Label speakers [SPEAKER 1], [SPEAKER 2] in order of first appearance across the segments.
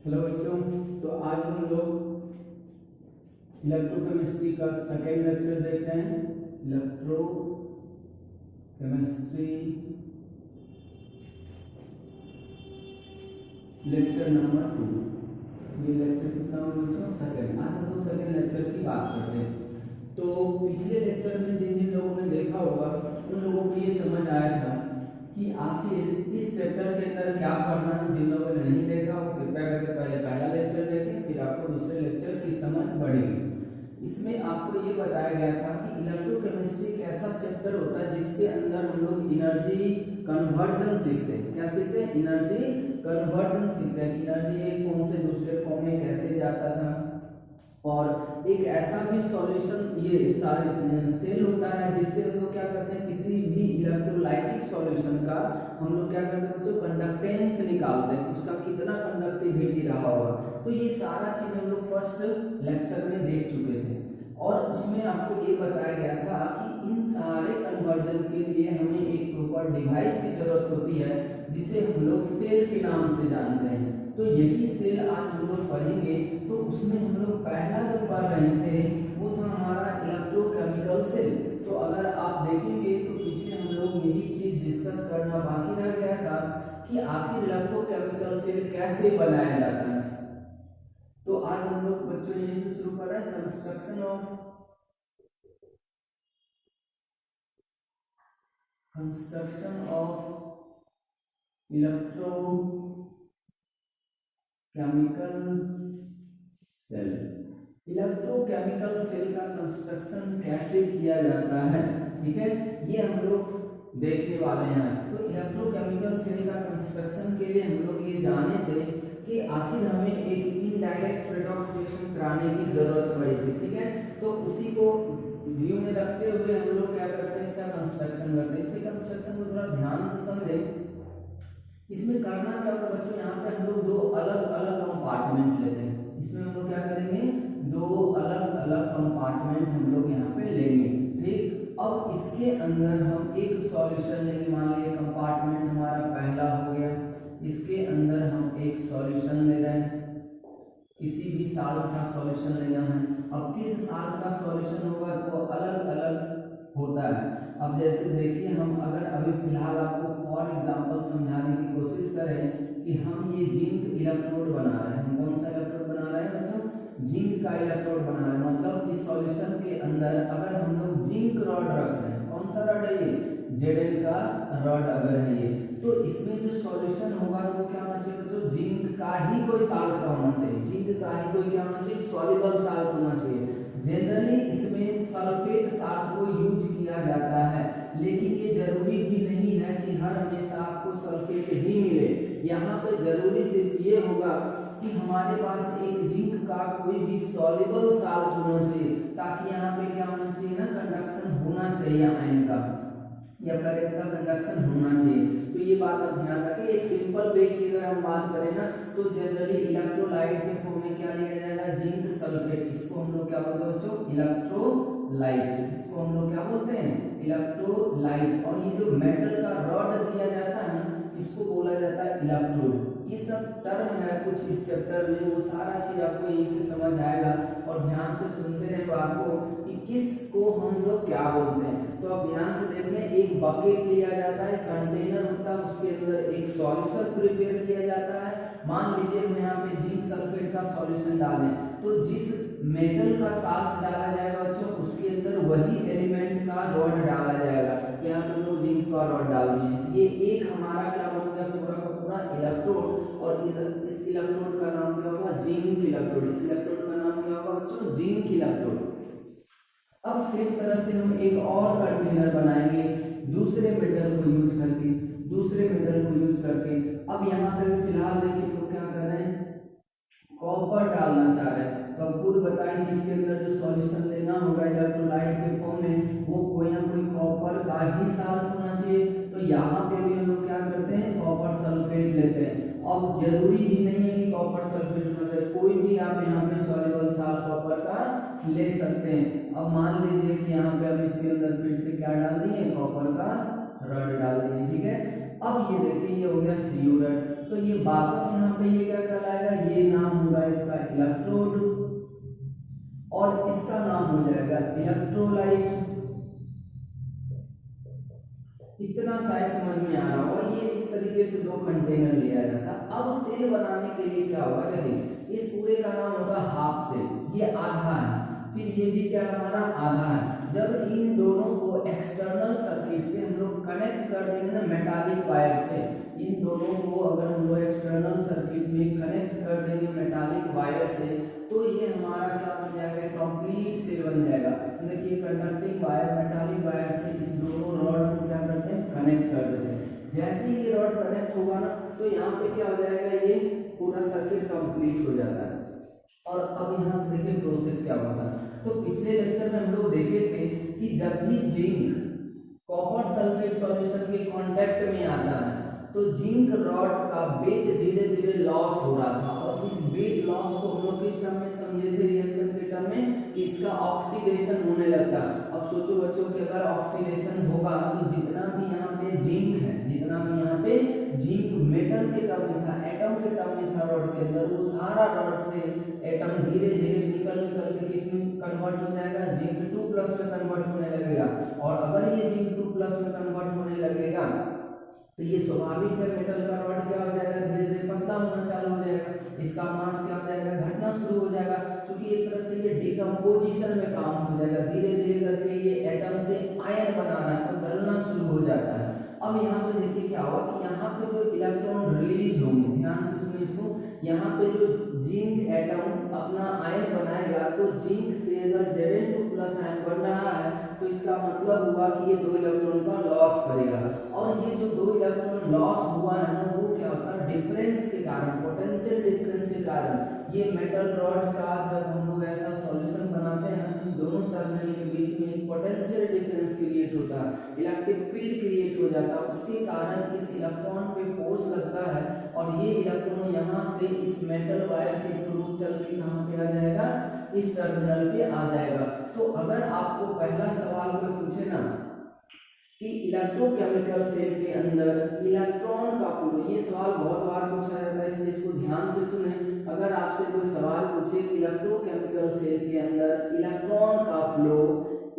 [SPEAKER 1] Hello बच्चों। तो आज हम लोग इलेक्ट्रोकेमिस्ट्री का सेकेंड लेक्चर देख रहे हैं। Electrochemistry lecture number 2। ये लेक्चर कितना हो बच्चों? सेकेंड। आज हम लोग सेकेंड लेक्चर की बात करते हैं। तो पिछले लेक्चर में जिन जिन लोगों ने देखा होगा उन लोगों को ये समझ आया था कि आखिर इस चैप्टर के अंदर क्या पढ़ना है। जिन लोगों ने नहीं देखा वो कृपया करके पहले पहला लेक्चर देखें, फिर आपको दूसरे लेक्चर की समझ बढ़ेगी। इसमें आपको ये बताया गया था कि इलेक्ट्रोकेमिस्ट्री एक ऐसा चैप्टर होता है जिसके अंदर हम लोग एनर्जी कन्वर्जन सीखते हैं। क्या सीखते हैं? एनर्जी कन्वर्जन सीखते हैं कि एनर्जी एक फॉर्म से दूसरे फॉर्म में कैसे जाता था। और एक ऐसा भी सॉल्यूशन ये सारे सेल होता है जिससे हम लोग क्या करते हैं, किसी भी इलेक्ट्रोलाइटिक सॉल्यूशन का हम लोग क्या करते हैं बच्चों, कंडक्टेंस निकालते हैं, उसका कितना कंडक्टिविटी रहा होगा। तो ये सारा चीज हम लोग फर्स्ट लेक्चर में देख चुके थे और उसमें आपको ये बताया गया था कि इन सारे कन्वर्जन के लिए हमें एक प्रॉपर डिवाइस की जरूरत होती है जिसे हम लोग सेल के नाम से जानते हैं। तो यही सेल आज हम लोग पढ़ेंगे। तो उसमें हम लोग पहला जो पढ़ रहे थे वो था हमारा इलेक्ट्रोकेमिकल सेल। तो अगर आप देखेंगे तो पीछे हम लोग यही चीज डिस्कस करना बाकी रह गया था कि आखिर इलेक्ट्रोकेमिकल सेल कैसे बनाया जाता है। तो आज हम लोग बच्चों यहीं से शुरू कर रहे हैं, construction of electrochemical cell. Electrochemical cell का कंस्ट्रक्शन कैसे किया जाता है, ठीक है, ये हम लोग देखने वाले हैं आज। तो इलेक्ट्रोकेमिकल सेल का कंस्ट्रक्शन के लिए हम लोग ये जाने थे कि आखिर हमें एक इनडायरेक्ट रेडॉक्स रिएक्शन कराने की जरूरत पड़ी थी, ठीक है। तो उसी को व्यू में रखते हुए हम लोग क्या करते हैं, इसका कंस्ट्रक्शन करते हैं। इसके कंस्ट्रक्शन को थोड़ा ध्यान से समझें। इसमें करना क्या होगा बच्चों, यहाँ पे हम लोग दो अलग अलग कंपार्टमेंट लेते हैं। इसमें हम लोग क्या करेंगे, दो अलग अलग कंपार्टमेंट हम लोग यहाँ पे लेंगे, ठीक। अब इसके अंदर हम एक सॉल्यूशन लेंगे। मान लीजिए कंपार्टमेंट हमारा पहला हो गया, इसके अंदर हम एक सॉल्यूशन ले रहे हैं, किसी भी साल का सॉल्यूशन लेना है। अब किस साल का सॉल्यूशन होगा तो अलग अलग होता है। अब जैसे देखिए, हम अगर अभी फिलहाल आपको फॉर एग्जांपल समझाने की कोशिश करें कि हम ये जिंक इलेक्ट्रोड बना रहे हैं। हम कौन सा इलेक्ट्रोड बना रहे हैं बच्चों? जिंक का इलेक्ट्रोड बना रहे हैं। मतलब इस सॉल्यूशन के अंदर अगर हम लोग जिंक रॉड रख रहे हैं, कौन सा रॉड है ये? Zn का रॉड अगर है ये, तो इसमें जो सॉल्यूशन होगा वो क्या होना चाहिए बच्चों? जिंक का ही कोई साल्ट का होना चाहिए। जिंक का ही कोई क्या होना चाहिए? सॉल्युबल साल्ट होना चाहिए। जनरली इसमें सल्फेट साल्ट को यूज किया जाता है, लेकिन ये जरूरी भी नहीं है कि हर हमेशा आपको सल्फेट ही मिले। यहाँ पे जरूरी सिर्फ ये होगा कि हमारे पास एक जिंक का कोई भी सॉल्युबल साल्ट होना चाहिए, ताकि यहाँ पे क्या होना चाहिए ना, कंडक्शन होना चाहिए आयन का या करंट का कंडक्शन होना चाहिए। तो ये बात आप ध्यान रखें। एक सिंपल वे की अगर हम बात करें ना, तो जनरली इलेक्ट्रोलाइट के फॉर्म में क्या लिया जाएगा? Zinc sulphate. इसको हम लोग क्या बोलते हैं बच्चों? इलेक्ट्रोलाइट। इसको हम लोग क्या बोलते हैं? इलेक्ट्रोलाइट। और ये जो मेटल का रॉड दिया जाता है ना, इसको बोला जाता है इलेक्ट्रोड। ये सब टर्म है कुछ इस चैप्टर में, वो सारा चीज आपको यहीं से समझ आएगा। और ध्यान से सुनते रहे बात को कि किसको हम लोग क्या बोलते हैं। तो अब ध्यान से देखिए, एक बकेट लिया जाता है, कंटेनर होता है, उसके अंदर एक सॉल्यूशन प्रिपेयर किया जाता है। मान लीजिए हम यहाँ पे जिंक सल्फेट का सॉल्यूशन डालें, तो जिस मेटल का साल्ट डाला जाएगा बच्चों, उसके अंदर वही एलिमेंट का रॉड डाला जाएगा। यहाँ पे हम लोग जिंक का रॉड डाल दिए, ये एक हमारा क्या बन गया पूरा का पूरा इलेक्ट्रोड। और इस इलेक्ट्रोड का नाम क्या होगा? Zinc electrode. इस इलेक्ट्रोड का नाम क्या होगा बच्चों? Zinc electrode. अब सेम तरह से हम एक और कंटेनर बनाएंगे दूसरे मेटल को यूज करके, अब यहाँ पे फिलहाल देखिए तो क्या कर रहे हैं, कॉपर डालना चाह रहे हैं। तो अब खुद बताएं कि इसके अंदर जो सॉल्यूशन लेना होगा इलेक्ट्रोलाइट के फॉर्म में, वो कोई ना कोई कॉपर का ही साल्ट होना चाहिए। तो यहाँ पे भी हम लोग क्या करते हैं, कॉपर सल्फेट लेते हैं। अब जरूरी भी नहीं है कि कॉपर सल्फेट होना चाहिए, कोई भी आप यहाँ पे सॉल्युबल साल्ट कॉपर का ले सकते हैं। अब मान लीजिए कि यहाँ पे हम इसके अंदर फिर से क्या डाल दिए, कॉपर का रॉड डाल दिए, ठीक है। अब ये देखिए ये हो गया CORed, तो ये वापस यहाँ पे ये क्या कहलाएगा, ये नाम होगा इसका इलेक्ट्रोड और इसका नाम हो जाएगा इलेक्ट्रोलाइट। इतना साइज समझ में आ रहा होगा। ये इस तरीके से दो कंटेनर लिया जाता। अब सेल बनाने के लिए क्या होगा, देखिए इस पूरे का नाम होगा हाफ सेल, ये आधा है, फिर ये भी क्या हमारा आधा है। जब इन दोनों को एक्सटर्नल सर्किट से हम लोग कनेक्ट कर देंगे ना मेटालिक वायर से, इन दोनों को अगर हम लोग एक्सटर्नल सर्किट में कनेक्ट कर देंगे मेटालिक वायर से, तो ये हमारा क्या बन जाएगा, कंप्लीट सेल बन जाएगा। देखिए कंडक्टिंग वायर मेटालिक वायर से इस दोनों रॉड को क्या करते हैं, कनेक्ट कर देते हैं। जैसे ही ये रॉड कनेक्ट होगा ना, तो यहाँ पे क्या हो जाएगा, ये पूरा सर्किट कंप्लीट हो जाता है। और अब यहाँ से देखिए प्रोसेस क्या होता है। तो पिछले लेक्चर में हम लोग देखे थे कि जब भी जिंक कॉपर सल्फेट सॉल्यूशन के कांटेक्ट में आता है, तो जिंक रॉड का वेट धीरे धीरे लॉस हो रहा था, और इस वेट लॉस को हम लोग किस टर्म में समझे थे, रिएक्शन के टर्म में, कि इसका ऑक्सीडेशन होने लगता। अब सोचो बच्चों कि अगर ऑक्सीडेशन होगा तो जितना भी यहाँ पे जिंक है, जितना भी यहाँ पे जिंक मेटल के टर्म में था, एटम के टर्म में था रॉड के अंदर, वो सारा रॉड से एटम धीरे धीरे निकल निकल के किसमें कन्वर्ट हो जाएगा, जिंक 2+ में कन्वर्ट होने लगेगा। और अगर ये जिंक 2+ में कन्वर्ट होने लगेगा तो ये स्वाभाविक है, मेटल का रॉड क्या हो जाएगा, धीरे धीरे पतला होना चालू हो जाएगा, इसका मास क्या हो जाएगा, घटना शुरू हो जाएगा, क्योंकि एक तरह से ये डिकम्पोजिशन में काम हो जाएगा, धीरे धीरे करके ये एटम से आयन बना रहा है, तो गलना शुरू हो जाता है। अब यहाँ पे देखिए क्या होगा कि यहाँ पे जो इलेक्ट्रॉन रिलीज होंगे, ध्यान से सुनिए इसको, यहाँ पे जो जिंक एटम अपना आयन बनाएगा, तो जिंक से अगर Zn2+ आयन बन रहा है, तो इसका मतलब हुआ कि ये 2 इलेक्ट्रॉन का लॉस करेगा। और ये जो 2 इलेक्ट्रॉन लॉस हुआ है ना, वो क्या होता है, डिफरेंस के कारण, पोटेंशियल डिफरेंस के कारण, ये मेटल रॉड का जब हम लोग ऐसा सॉल्यूशन बनाते हैं तो दोनों टर्मिनल के बीच में एक पोटेंशियल डिफरेंस क्रिएट होता है, इलेक्ट्रिक फील्ड क्रिएट हो जाता है, उसके कारण इस इलेक्ट्रॉन पे फोर्स लगता है, और ये इलेक्ट्रॉन यहाँ से इस मेटल वायर के थ्रू चल के कहाँ पे आ जाएगा, इस टर्मिनल पे आ जाएगा। तो अगर आपको पहला सवाल कोई पूछे ना कि इलेक्ट्रोकेमिकल सेल के अंदर इलेक्ट्रॉन का फ्लो, ये सवाल बहुत बार पूछा जाता है, इसलिए इसको ध्यान से सुने। अगर आपसे कोई सवाल पूछे कि इलेक्ट्रोकेमिकल सेल के अंदर इलेक्ट्रॉन का फ्लो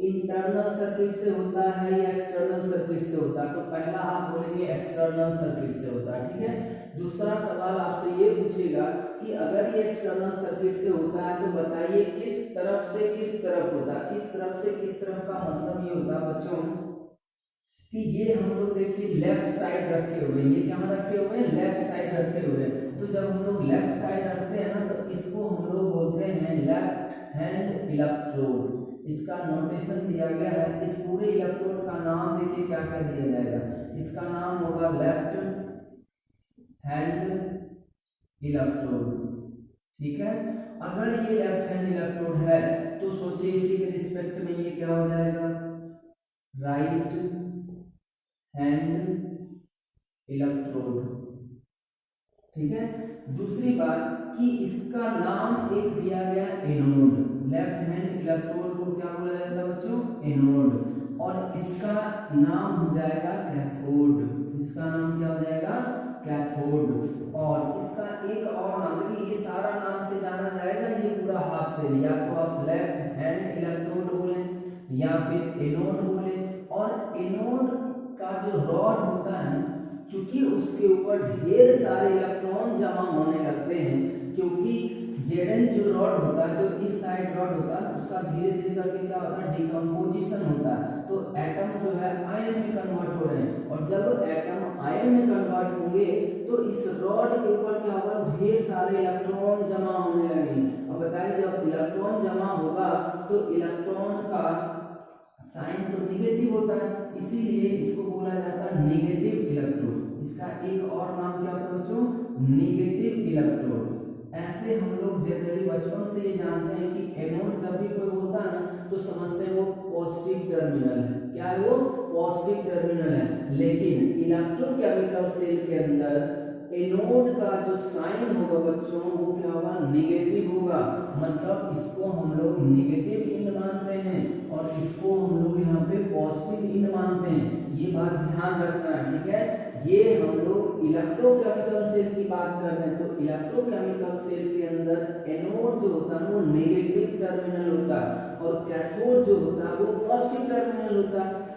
[SPEAKER 1] इंटरनल सर्किट से होता है या एक्सटर्नल सर्किट से होता है, तो पहला आप बोलेंगे एक्सटर्नल सर्किट से होता है, ठीक है। दूसरा सवाल आपसे ये पूछेगा कि अगर ये एक्सटर्नल सर्किट से होता है तो बताइए किस तरफ से किस तरफ होता है। किस तरफ से किस तरफ का मतलब ये होता है बच्चों कि ये हम लोग देखिए लेफ्ट साइड रखे हुए, ये क्या रखे हुए हैं, लेफ्ट साइड रखे हुए। तो जब हम लोग लेफ्ट साइड रखते हैं ना, तो इसको हम लोग बोलते हैं लेफ्ट हैंड इलेक्ट्रोड। इसका नोटेशन दिया गया है, इस पूरे इलेक्ट्रोड का नाम देखिए क्या क्या दिया जाएगा, इसका नाम होगा लेफ्ट हैंड इलेक्ट्रोड, ठीक है। अगर ये लेफ्ट हैंड इलेक्ट्रोड है तो सोचिए इसी के रिस्पेक्ट में ये क्या हो जाएगा, राइट हैंड इलेक्ट्रोड, ठीक है। दूसरी बात कि इसका नाम एक दिया गया एनोड, लेफ्ट हैंड इलेक्ट्रोड को क्या बोला जाता है बच्चों, एनोड, और इसका नाम हो जाएगा कैथोड। इसका नाम क्या हो जाएगा, कैथोड। और इसका एक और नाम, देखिए ये सारा नाम से जाना जाएगा, ये पूरा हाफ सेल, या तो आप लेफ्ट हैंड इलेक्ट्रोड बोले या फिर एनोड बोले। और एनोड का जो रॉड होता है, क्योंकि उसके ऊपर ढेर सारे इलेक्ट्रॉन जमा होने लगते हैं, क्योंकि Zn जो रॉड होता है, जो इस साइड रॉड होता है, उसका धीरे धीरे करके क्या होता है, डिकम्पोजिशन होता है, तो एटम जो है आयन में कन्वर्ट हो रहे हैं, और जब एटम आयन में कन्वर्ट होंगे तो इस रॉड के ऊपर क्या होगा, ढेर सारे इलेक्ट्रॉन जमा होने लगेंगे। अब बताइए जब इलेक्ट्रॉन जमा होगा तो इलेक्ट्रॉन का साइन तो निगेटिव होता है, इसीलिए इसको बोला जाता है नेगेटिव इलेक्ट्रोड। इसका एक और नाम क्या होता है बच्चों, नेगेटिव इलेक्ट्रोड। ऐसे हम लोग जनरली बचपन से ये जानते हैं कि एनोड जब भी कोई बोलता है ना, तो समझते हैं वो पॉजिटिव टर्मिनल है। क्या है वो, पॉजिटिव टर्मिनल है। लेकिन इलेक्ट्रोकेमिकल सेल के अंदर एनोड का जो साइन होगा बच्चों वो क्या होगा, निगेटिव होगा। मतलब इसको हम लोग निगेटिव इंड मानते हैं और इसको हम लोग यहाँ पे पॉजिटिव इंड मानते हैं। ये बात ध्यान रखना है, ठीक है। ये हम लोग इलेक्ट्रोकेमिकल सेल की बात कर रहे हैं, तो इलेक्ट्रोकेमिकल सेल के अंदर एनोड जो होता है वो नेगेटिव टर्मिनल होता है और कैथोड जो होता है वो पॉजिटिव टर्मिनल होता है।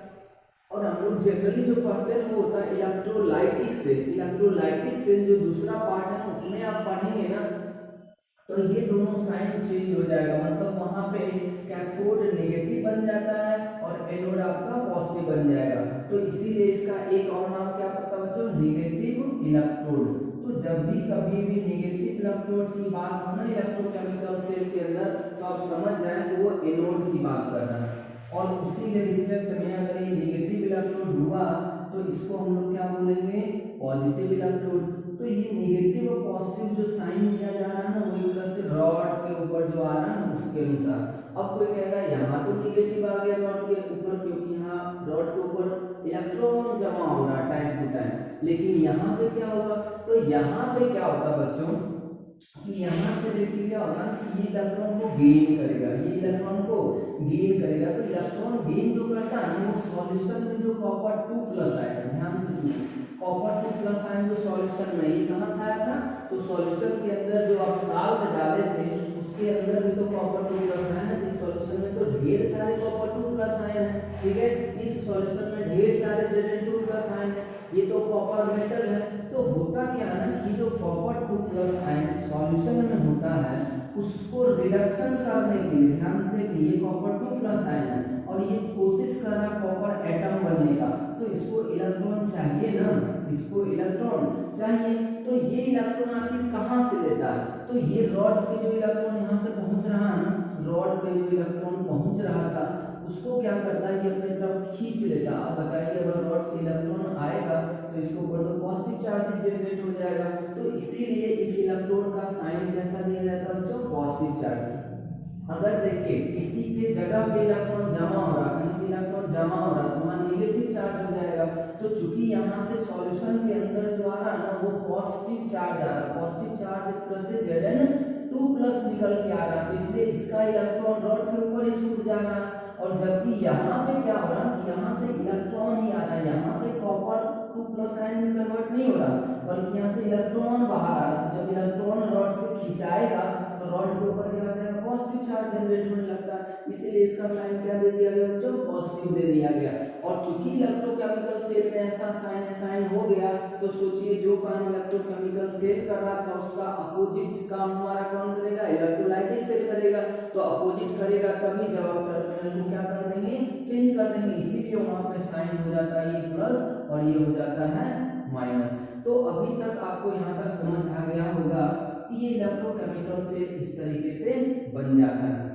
[SPEAKER 1] और हम लोग जनरली जो पढ़ते हैं वो होता है इलेक्ट्रोलाइटिक सेल। इलेक्ट्रोलाइटिक सेल जो दूसरा पार्ट है उसमें आप पढ़ेंगे ना, तो ये दोनों साइन चेंज हो जाएगा। मतलब वहां पे कैथोड नेगेटिव बन जाता है और एनोड आपका पॉजिटिव बन जाएगा। तो इसीलिए इसका एक और नाम क्या पता बच्चों, नेगेटिव इलेक्ट्रोड। तो जब भी कभी भी नेगेटिव इलेक्ट्रोड की बात हो ना इलेक्ट्रोकेमिकल सेल के अंदर, तो आप समझ जाएं कि वो एनोड की बात कर रहा है। और उसी के रिस्पेक्ट में अगर ये नेगेटिव इलेक्ट्रोड हुआ तो इसको हम लोग क्या बोलेंगे, पॉजिटिव इलेक्ट्रोड। तो ये नेगेटिव और पॉजिटिव जो साइन दिया जा रहा है ना वो एक तरह से रॉड के ऊपर जो आ रहा है ना उसके अनुसार। अब कोई कहेगा यहाँ तो नेगेटिव आ गया रॉड के ऊपर, क्योंकि यहाँ रॉड के ऊपर इलेक्ट्रॉन जमा हो रहा है टाइम टू टाइम, लेकिन यहाँ पे क्या होगा, तो यहाँ पे क्या होगा बच्चों कि यहाँ से देखिए क्या होगा कि ये इलेक्ट्रॉन को गेन करेगा, ये इलेक्ट्रॉन को गेन करेगा। तो इलेक्ट्रॉन गेन जो करता है वो सॉल्यूशन में जो कॉपर 2+ आएगा, ध्यान से सुनिए, कॉपर 2+ आयन जो सॉल्यूशन में, ये कहाँ से आया था, तो सॉल्यूशन के अंदर जो आप साल्ट डाले थे उसके अंदर भी तो कॉपर 2+ आयन है। इस सॉल्यूशन में तो ढेर सारे कॉपर 2+ आयन है, ठीक है। इस सॉल्यूशन में ढेर सारे Zn2+ आयन है, ये तो कॉपर मेटल है। तो होता क्या है ना कि जो कॉपर 2+ आयन सॉल्यूशन में होता है उसको रिडक्शन करने के लिए, ध्यान से देखिए ये कॉपर 2+ आयन है और ये कोशिश कर रहा है कॉपर एटम बनने का, तो इसको इलेक्ट्रॉन चाहिए ना, इसको इलेक्ट्रॉन चाहिए। तो ये इलेक्ट्रॉन आखिर कहाँ से लेता है, तो ये रॉड पे जो इलेक्ट्रॉन यहाँ से पहुंच रहा है ना, रॉड पे जो इलेक्ट्रॉन पहुंच रहा था उसको क्या करता है, ये अपने तरफ खींच लेता। अब बताइए अगर रॉड से इलेक्ट्रॉन आएगा तो इसके ऊपर तो पॉजिटिव चार्ज जनरेट हो जाएगा। तो इसीलिए इस इलेक्ट्रोड का साइन कैसा दिया जाता है बच्चों, पॉजिटिव चार्ज। अगर देखिए किसी के जगह पे इलेक्ट्रॉन जमा हो रहा, कहीं पे इलेक्ट्रॉन जमा हो रहा तो वहाँ नेगेटिव चार्ज हो जाएगा। तो चूंकि यहाँ से सॉल्यूशन के अंदर जो आ रहा है ना वो पॉजिटिव चार्ज आ रहा है, पॉजिटिव चार्ज एक तरह से Zn2+ निकल के आ रहा है, तो इसलिए इसका इलेक्ट्रॉन रॉड के ऊपर ही छूट जा रहा है। और जबकि यहाँ पे क्या हो रहा है कि यहाँ से इलेक्ट्रॉन ही आ रहा है, यहाँ से कॉपर 2+ आयन में कन्वर्ट नहीं हो रहा बल्कि यहाँ से इलेक्ट्रॉन बाहर आ रहा है। तो जब इलेक्ट्रॉन रॉड से खिंचाएगा तो रॉड के ऊपर क्या हो जाएगा, पॉजिटिव चार्ज जनरेट होने लगता है, इसीलिए इसका साइन क्या दे दिया गया बच्चों, पॉजिटिव दे दिया गया। और चूंकि इलेक्ट्रोकेमिकल सेल में ऐसा साइन हो गया तो सोचिए जो काम इलेक्ट्रोकेमिकल सेल कर रहा था उसका अपोजिट काम हमारा कौन करेगा, इलेक्ट्रोलाइटिक सेल करेगा। तो अपोजिट करेगा तभी जब आप टर्मिनल को क्या कर देंगे, चेंज कर देंगे, इसीलिए वहां पे साइन हो जाता है ये प्लस और ये हो जाता है माइनस। तो अभी तक आपको यहाँ तक समझ आ गया होगा कि ये इलेक्ट्रोकेमिकल सेल इस तरीके से बन जाता है।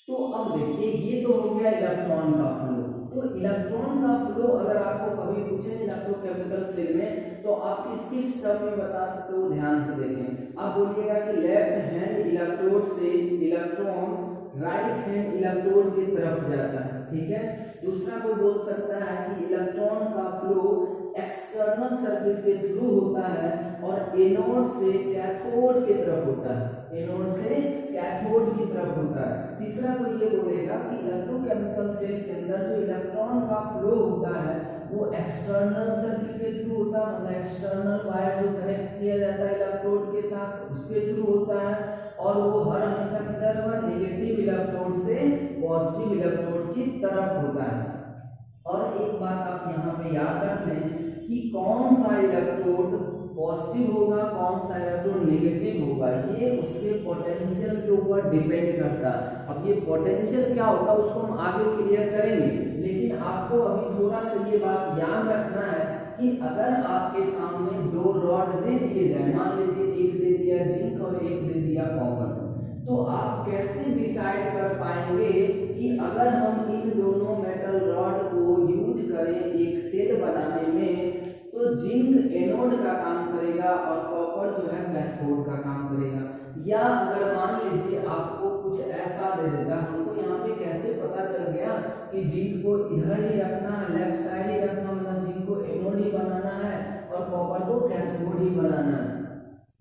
[SPEAKER 1] तो अब देखिए ये तो हो गया इलेक्ट्रॉन का फ्लो। तो इलेक्ट्रॉन का फ्लो अगर आपको कभी पूछे इलेक्ट्रोकेमिकल सेल में तो आप किस टर्म में बता सकते हो, ध्यान से देखें। आप बोलिएगा कि लेफ्ट हैंड इलेक्ट्रोड से इलेक्ट्रॉन राइट हैंड इलेक्ट्रोड की तरफ जाता है, ठीक है। दूसरा कोई बोल सकता है कि इलेक्ट्रॉन का फ्लो एक्सटर्नल सर्किट के थ्रू होता है और एनोड से कैथोड की तरफ होता है, एनोड से कैथोड की तरफ होता है। तीसरा कोई ये बोलेगा कि इलेक्ट्रोकेमिकल सेल के अंदर जो इलेक्ट्रॉन का फ्लो होता है वो एक्सटर्नल सर्किट के थ्रू होता है, मतलब एक्सटर्नल वायर जो कनेक्ट किया जाता है इलेक्ट्रोड के साथ उसके थ्रू होता है और वो हर हमेशा किधर होगा, नेगेटिव इलेक्ट्रोड से पॉजिटिव इलेक्ट्रोड की तरफ होता है। और एक बात आप यहाँ पे याद रख लें कि कौन सा इलेक्ट्रोड पॉजिटिव होगा कौन सा इलेक्ट्रोड नेगेटिव होगा, ये उसके पोटेंशियल के ऊपर डिपेंड करता है। अब ये पोटेंशियल क्या होता है उसको हम आगे क्लियर करेंगे, लेकिन आपको अभी थोड़ा सा ये बात याद रखना है कि अगर आपके सामने दो रॉड दे दिए जाए, मान लीजिए एक दे दिया जिंक और एक दे दिया कॉपर, तो आप कैसे डिसाइड कर पाएंगे कि अगर हम इन दोनों मेटल रॉड को यूज करें एक सेल बनाने में तो जिंक एनोड का काम करेगा और कॉपर जो है कैथोड का काम करेगा। या अगर मान लीजिए आपको कुछ ऐसा दे देता, हमको यहाँ पे कैसे पता चल गया कि जिंक को इधर ही रखना है, लेफ्ट साइड ही रखना, मतलब जिंक को एनोड ही बनाना है और कॉपर को कैथोड ही बनाना है।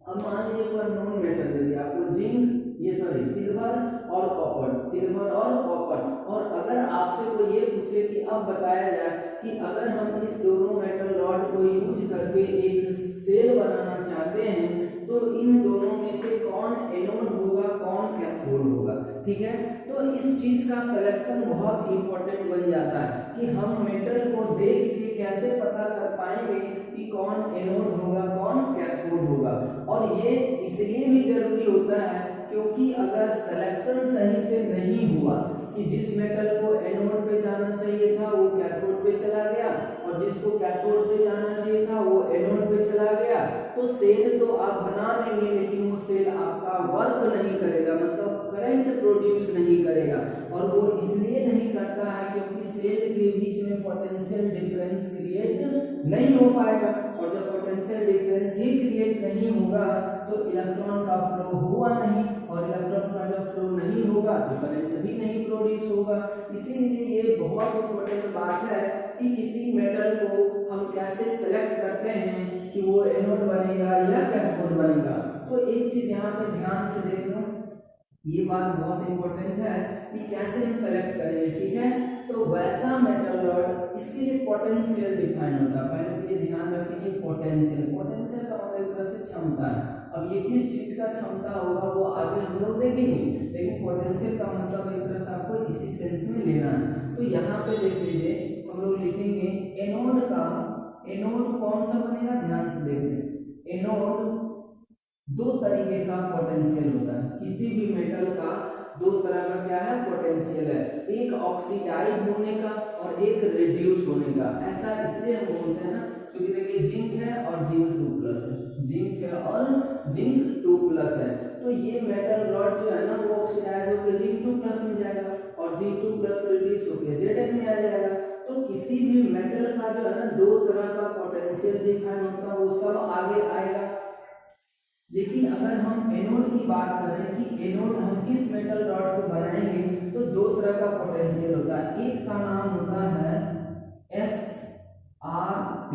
[SPEAKER 1] अब मान लीजिए कोई नॉन मेटल दे दिया आपको, जिंक, ये सॉरी सिल्वर और कॉपर, सिल्वर और कॉपर, और अगर आपसे कोई ये पूछे कि अब बताया जाए कि अगर हम इस दोनों मेटल रॉड को यूज करके एक सेल बनाना चाहते हैं तो इन दोनों में से कौन एनोड होगा, कौन कैथोड होगा, ठीक है। तो इस चीज का सिलेक्शन बहुत इंपॉर्टेंट बन जाता है कि हम मेटल को देख के कैसे पता कर पाएंगे कि कौन एनोड होगा, कौन कैथोड होगा। और ये इसलिए भी जरूरी होता है क्योंकि अगर सिलेक्शन सही से नहीं हुआ कि जिस मेटल को एनोड पे जाना चाहिए था वो कैथोड पे चला गया और जिसको कैथोड पे जाना चाहिए था वो एनोड पे चला गया, तो सेल तो आप बना देंगे लेकिन वो सेल आपका वर्क नहीं करेगा, मतलब करंट प्रोड्यूस नहीं करेगा। और वो इसलिए नहीं करता है क्योंकि सेल के बीच में पोटेंशियल डिफरेंस क्रिएट नहीं हो पाएगा, और जब पोटेंशियल डिफरेंस ही क्रिएट नहीं होगा तो इलेक्ट्रॉन का फ्लो हुआ नहीं, और इलेक्ट्रॉन का जब फ्लो नहीं होगा तो करंट भी नहीं प्रोड्यूस होगा। इसीलिए ये बहुत इंपॉर्टेंट बात है कि किसी मेटल को हम कैसे सेलेक्ट करते हैं कि वो एनोड बनेगा या कैथोड बनेगा। तो एक चीज यहाँ पे ध्यान से देखना, ये बात बहुत इंपॉर्टेंट है कि कैसे हम सेलेक्ट करेंगे, ठीक है। तो वैसा मेटल रॉड, इसके लिए पोटेंशियल डिफाइन होता है, पहले तो ये ध्यान रखेंगे पोटेंशियल, पोटेंशियल का मतलब एक तरह से क्षमता है। अब ये किस चीज का क्षमता होगा वो आगे हम लोग देखेंगे, लेकिन पोटेंशियल का मतलब एक तरह से आपको इसी सेंस में लेना है। तो यहाँ पे देख लीजिए हम लोग लिखेंगे एनोड का, एनोड कौन सा बनेगा, ध्यान से देख लें। एनोड दो तरीके का पोटेंशियल होता है, किसी भी मेटल का दो तरह का क्या है पोटेंशियल है, एक ऑक्सीडाइज होने का और एक रिड्यूस होने का। ऐसा इसलिए हम बोलते हैं ना क्योंकि देखिए जिंक है और जिंक 2+ है, जिंक है और जिंक 2+ है, तो ये मेटल रॉड जो है ना वो ऑक्सीडाइज होकर जिंक 2+ में जाएगा और जिंक 2+ रिड्यूस होकर Zn में आ जाएगा। तो किसी भी मेटल का जो है ना दो तरह का पोटेंशियल डिफाइन होता है, वो सब आगे आएगा। लेकिन अगर हम एनोड की बात करें कि एनोड हम किस मेटल रॉड को बनाएंगे तो दो तरह का पोटेंशियल होता है, एक का नाम होता है SRP,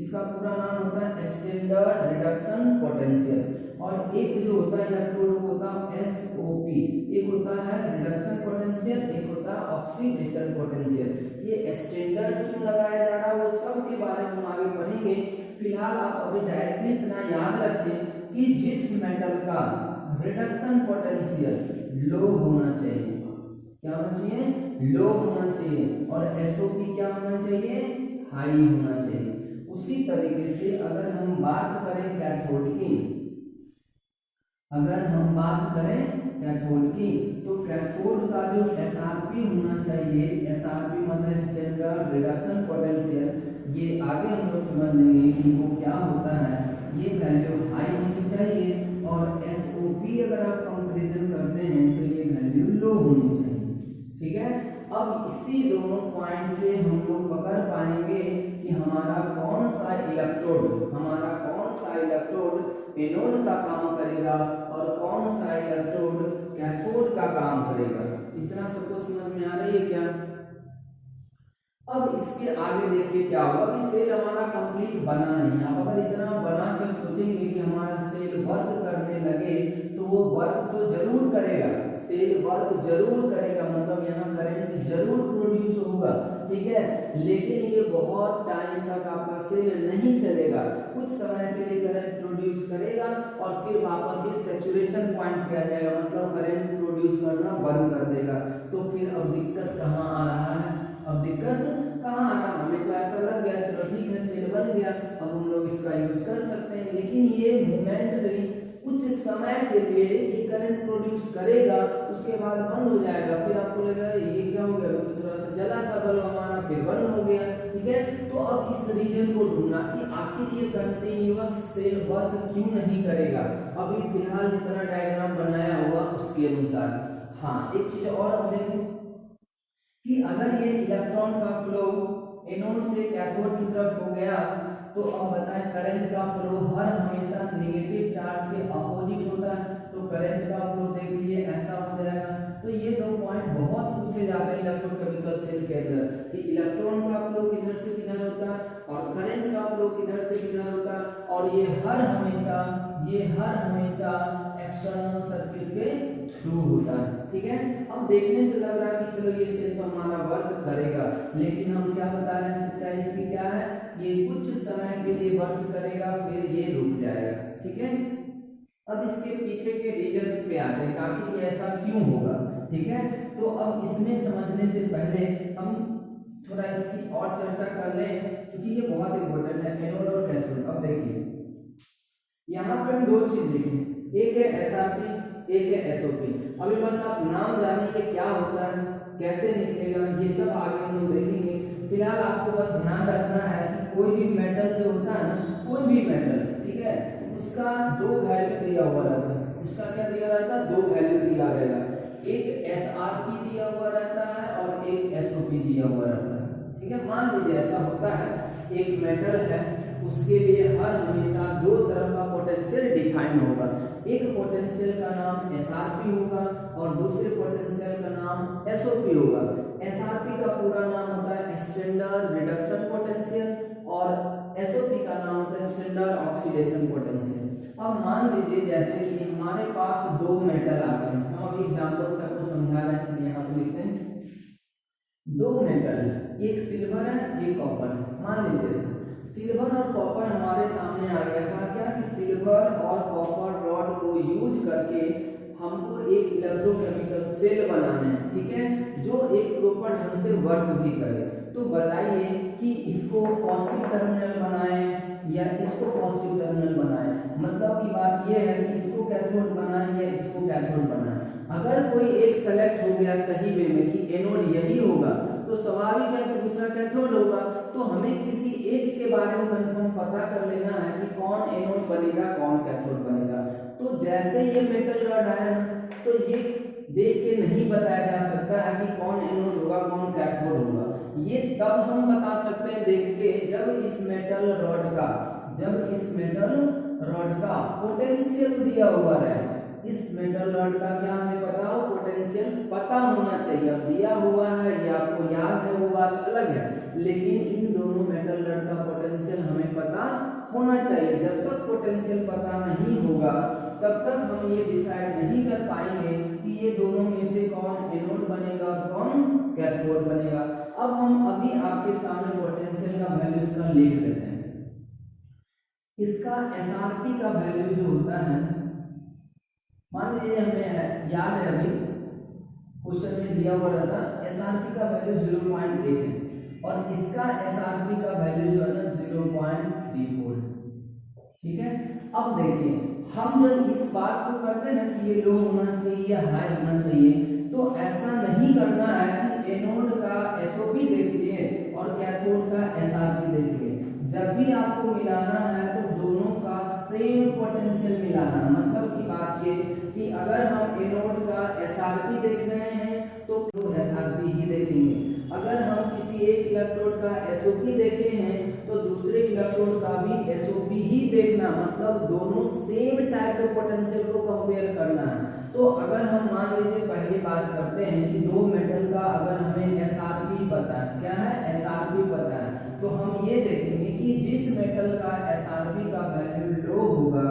[SPEAKER 1] इसका पूरा नाम होता है स्टैंडर्ड रिडक्शन पोटेंशियल, और एक जो होता है इलेक्ट्रोड होता है SOP, एक होता है रिडक्शन पोटेंशियल, एक होता है ऑक्सीडेशन पोटेंशियल। ये स्टैंडर्ड क्यों लगाया जा रहा है वो सब के बारे में हम आगे पढ़ेंगे। फिलहाल आप अभी डायरेक्टली इतना याद रखें कि जिस मेटल का रिडक्शन पोटेंशियल लो होना चाहिए, क्या होना चाहिए, लो होना चाहिए, और SOP क्या होना चाहिए, हाई होना चाहिए। उसी तरीके से अगर हम बात करें कैथोड की, अगर हम बात करें कैथोड की तो कैथोड का जो SRP होना चाहिए, SRP मतलब स्टैंडर्ड रिडक्शन पोटेंशियल, ये आगे हम लोग समझ लेंगे कि वो क्या होता है। ये वैल्यू हाई होनी चाहिए, और SOP अगर आप कंपैरिजन करते हैं तो ये वैल्यू लो होनी चाहिए, ठीक है। अब इसी दोनों पॉइंट से हम लोग पकड़ पाएंगे कि हमारा कौन सा इलेक्ट्रोड, हमारा कौन सा इलेक्ट्रोड एनोड का काम करेगा और कौन सा इलेक्ट्रोड कैथोड का काम करेगा। इतना सबको समझ में आ रही है क्या? अब इसके आगे देखिए क्या होगा कि सेल हमारा कंप्लीट बना नहीं। आप अगर इतना बना कर सोचेंगे कि हमारा सेल वर्क करने लगे तो वो वर्क तो जरूर करेगा, सेल वर्क जरूर करेगा, मतलब यहाँ करंट जरूर प्रोड्यूस होगा, ठीक है। लेकिन ये बहुत टाइम तक आपका सेल नहीं चलेगा, कुछ समय के लिए करंट प्रोड्यूस करेगा और फिर वापस ये सैचुरेशन पॉइंट पे आ जाएगा, मतलब करंट प्रोड्यूस करना बंद कर देगा। तो फिर अब दिक्कत कहाँ आ रहा है? अब दिक्कत कहाँ आ रहा है? हमें तो ऐसा लग गया चलो ठीक है सेल बन गया, अब हम लोग इसका यूज कर सकते हैं, लेकिन ये मोमेंटरी कुछ समय के लिए ये करंट प्रोड्यूस करेगा, उसके बाद बंद हो जाएगा, फिर आपको लगेगा ये क्या हो गया, तो थोड़ा सा जला था बल्ब हमारा, फिर बंद हो गया, ठीक है। तो अब इस रीजन को ढूंढना कि आखिर ये कंटिन्यूअस सेल वर्क क्यों नहीं करेगा। अभी फिलहाल जितना डायग्राम बनाया हुआ उसके अनुसार। हाँ, एक चीज और अब देखें कि अगर ये इलेक्ट्रॉन का फ्लो एनोड से कैथोड की तरफ हो गया तो अब बताएं करंट का फ्लो हर हमेशा नेगेटिव चार्ज के अपोजिट होता है, तो करंट का फ्लो देख लीजिए ऐसा हो जाएगा। तो ये दो पॉइंट बहुत पूछे जाते हैं इलेक्ट्रोकेमिकल सेल के अंदर कि इलेक्ट्रॉन का फ्लो किधर से किधर होता है और करंट का फ्लो किधर से किधर होता है, और ये हर हमेशा एक्सटर्नल सर्किट के थ्रू होता है। ठीक है, अब देखने से लग रहा है कि चलो ये सेल तो हमारा वर्क करेगा, लेकिन हम क्या बता रहे हैं, सच्चाई इसकी क्या है, ये कुछ समय के लिए वर्क करेगा फिर ये रुक जाएगा। ठीक है, अब इसके पीछे के रीजन पे आते हैं कि ये ऐसा क्यों होगा। ठीक है, तो अब इसमें समझने से पहले हम थोड़ा इसकी और चर्चा कर लें, क्योंकि ये बहुत इंपॉर्टेंट है, एनोड और कैथोड। अब देखिए यहाँ पर हम दो चीज देखें, एक है एसआरपी, एक है एसओपी। अभी बस आप नाम जानिए क्या होता है, कैसे निकलेगा, ये सब आगे हम लोग देखेंगे। फिलहाल आपको बस ध्यान रखना है कि कोई भी मेटल जो होता है ना, कोई भी मेटल, ठीक है, उसका दो वैल्यू दिया हुआ रहता है। उसका क्या दिया रहता है, दो वैल्यू दिया रहेगा, एक एसआरपी दिया हुआ रहता है और एक एसओपी दिया हुआ रहता है। ठीक है, मान लीजिए ऐसा होता है, एक मेटल है, उसके लिए हर हमेशा दो तरह का पोटेंशियल डिफाइन होगा। एक पोटेंशियल का नाम एसआरपी होगा और दूसरे पोटेंशियल का नाम एसओपी होगा। एसआरपी का पूरा नाम होता है स्टैंडर्ड रिडक्शन पोटेंशियल और एसओपी का नाम होता है स्टैंडर्ड ऑक्सीडेशन पोटेंशियल। अब मान लीजिए जैसे कि हमारे पास दो मेटल आ गए, हम अभी एग्जांपल से आपको समझा रहे हैं, चलिए यहाँ पे लिखते हैं। दो मेटल है, एक सिल्वर है, एक कॉपर है। मान लीजिए सिल्वर और कॉपर हमारे सामने आ गया, कहा क्या कि सिल्वर और कॉपर रॉड को यूज करके हमको एक इलेक्ट्रोकेमिकल सेल बनाना है। ठीक है, जो एक प्रॉपर ढंग से वर्क भी करे। तो बताइए कि इसको पॉजिटिव टर्मिनल बनाएं या इसको पॉजिटिव टर्मिनल बनाएं। मतलब की बात यह है कि इसको कैथोड बनाएं या इसको कैथोड बनाएं। अगर कोई एक सेलेक्ट हो गया सही वे में कि एनोड यही होगा, तो स्वाभाविक है कि दूसरा कैथोड होगा। तो हमें किसी एक के बारे में कंफर्म पता कर लेना है कि कौन एनोड बनेगा, कौन कैथोड बनेगा। तो जैसे ये मेटल रॉड आया ना, तो ये देख के नहीं बताया जा सकता है कि कौन एनोड होगा, कौन कैथोड होगा। ये तब हम बता सकते हैं देख के, जब इस मेटल रॉड का पोटेंशियल दिया हुआ रहे। इस मेटल रॉड का क्या हमें पता हो, पोटेंशियल पता होना चाहिए। अब दिया हुआ है या आपको याद है वो बात अलग है, लेकिन इन दोनों मेटल रॉड का पोटेंशियल हमें पता होना चाहिए। जब तक पोटेंशियल पता नहीं होगा तब तक हम ये डिसाइड नहीं कर पाएंगे कि ये दोनों में से कौन एनोड बनेगा और कौन कैथोड बनेगा। अब हम अभी आपके सामने पोटेंशियल का वैल्यू इसका लिख देते हैं। इसका एसआरपी का वैल्यू जो होता है, मान लीजिए हमें याद है अभी क्वेश्चन में दिया हुआ रहता, एसआरपी का वैल्यू 0.8 है और इसका एसआरपी का वैल्यू जो है ना 0.34 है। ठीक है, अब देखिए हम जब इस बात को करते हैं ना कि ये लो होना चाहिए या हाई होना चाहिए, तो ऐसा नहीं करना है कि एनोड का एसओपी देखिए और कैथोड का एसआरपी देखिए। जब भी आपको मिलाना है तो दोनों का सेम पोटेंशियल मिलाना। मतलब की बात ये कि अगर हम एनोड का एसआरपी देख रहे हैं तो एसआरपी ही देखेंगे। अगर हम किसी एक इलेक्ट्रोड का एसओपी देखे हैं तो दूसरे इलेक्ट्रोड का भी एसओपी ही देखना। मतलब दोनों सेम टाइप के पोटेंशियल को कंपेयर करना है। तो अगर हम मान लीजिए पहली बात करते हैं कि दो मेटल का अगर हमें एसआरपी पता है, क्या है, एसआरपी पता है, तो हम ये देखेंगे कि जिस मेटल का एसआरपी का वैल्यू लो होगा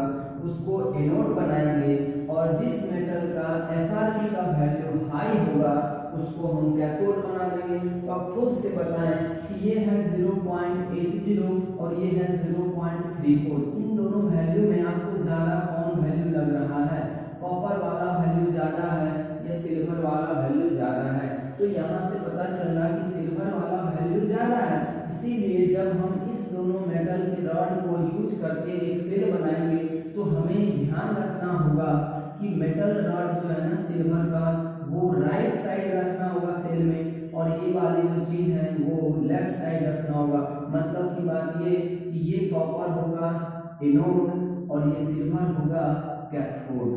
[SPEAKER 1] उसको एनोड बनाएंगे और जिस मेटल का एसआरपी का वैल्यू हाई होगा उसको हम कैथोड बना देंगे। तो आप खुद से बताएं कि ये है 0.80 और ये है 0.34। इन दोनों वैल्यू में आपको ज्यादा कौन वैल्यू लग रहा है, कॉपर वाला वैल्यू ज्यादा है या सिल्वर वाला वैल्यू ज्यादा है? तो यहाँ से पता चल रहा कि सिल्वर वाला वैल्यू ज्यादा है। इसीलिए जब हम इस दोनों मेटल के रॉड को यूज करके एक सेल बनाएंगे तो हमें ध्यान रखना होगा कि मेटल रॉड जो है ना सिल्वर का, वो राइट साइड रखना होगा सेल में और ये वाली जो चीज है वो लेफ्ट साइड रखना होगा। मतलब की बात ये कि ये कॉपर होगा एनोड और ये सिल्वर होगा कैथोड।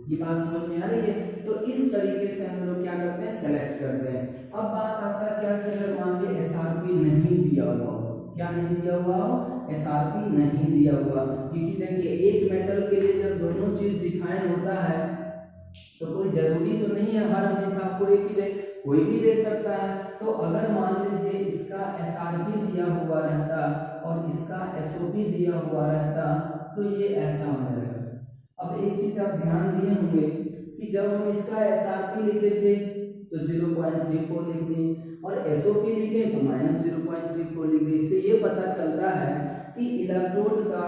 [SPEAKER 1] ये बात समझ में आ रही है? तो इस तरीके से हम लोग क्या करते हैं, सेलेक्ट करते हैं। अब बात आता है क्या कि अगर मान लीजिए एसआरपी नहीं दिया हुआ हो, क्या नहीं दिया हुआ हो, एसआरपी नहीं दिया हुआ, क्योंकि देखिए एक मेटल के लिए जब दोनों चीज डिफाइन होता है तो कोई जरूरी तो नहीं है हर हमेशा आपको एक ही दे, कोई भी दे सकता है। तो अगर मान लीजिए इसका एसआरपी दिया हुआ रहता और इसका SOP दिया हुआ रहता तो ये ऐसा हो जाएगा। अब एक चीज आप ध्यान दिए होंगे कि जब हम इसका SRP लिखे थे तो 0.34 लिख दिए और SOP लिखे तो -0.34 लिख दिए। इससे ये पता चलता है कि इलेक्ट्रोड का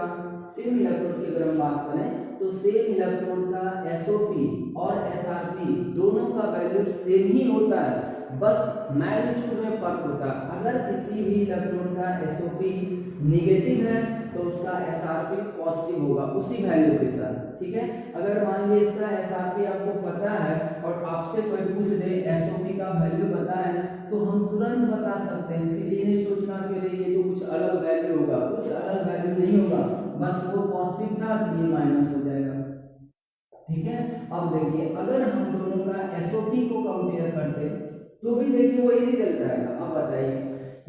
[SPEAKER 1] सेम इलेक्ट्रोड की अगर हम बात करें तो सेम इलेक्ट्रोड का SOP और SRP दोनों का वैल्यू सेम ही होता है, बस मैग्नीट्यूड में फर्क होता है। अगर किसी भी इलेक्ट्रोड का SOP निगेटिव है तो उसका SRP पॉजिटिव होगा उसी वैल्यू के साथ, ठीक है। अगर मान लीजिए इसका SRP आपको पता है और आपसे कोई पूछ दे SOP का वैल्यू पता है तो हम तुरंत बता सकते हैं। इसके लिए नहीं सोचना कि ये तो कुछ अलग वैल्यू होगा, कुछ अलग वैल्यू नहीं होगा, बस वो पॉजिटिव था तो ये माइनस हो जाएगा, ठीक है। अब देखिए अगर हम दोनों का SOP को कंपेयर करते तो भी देखिए वही रिजल्ट आएगा। अब बताइए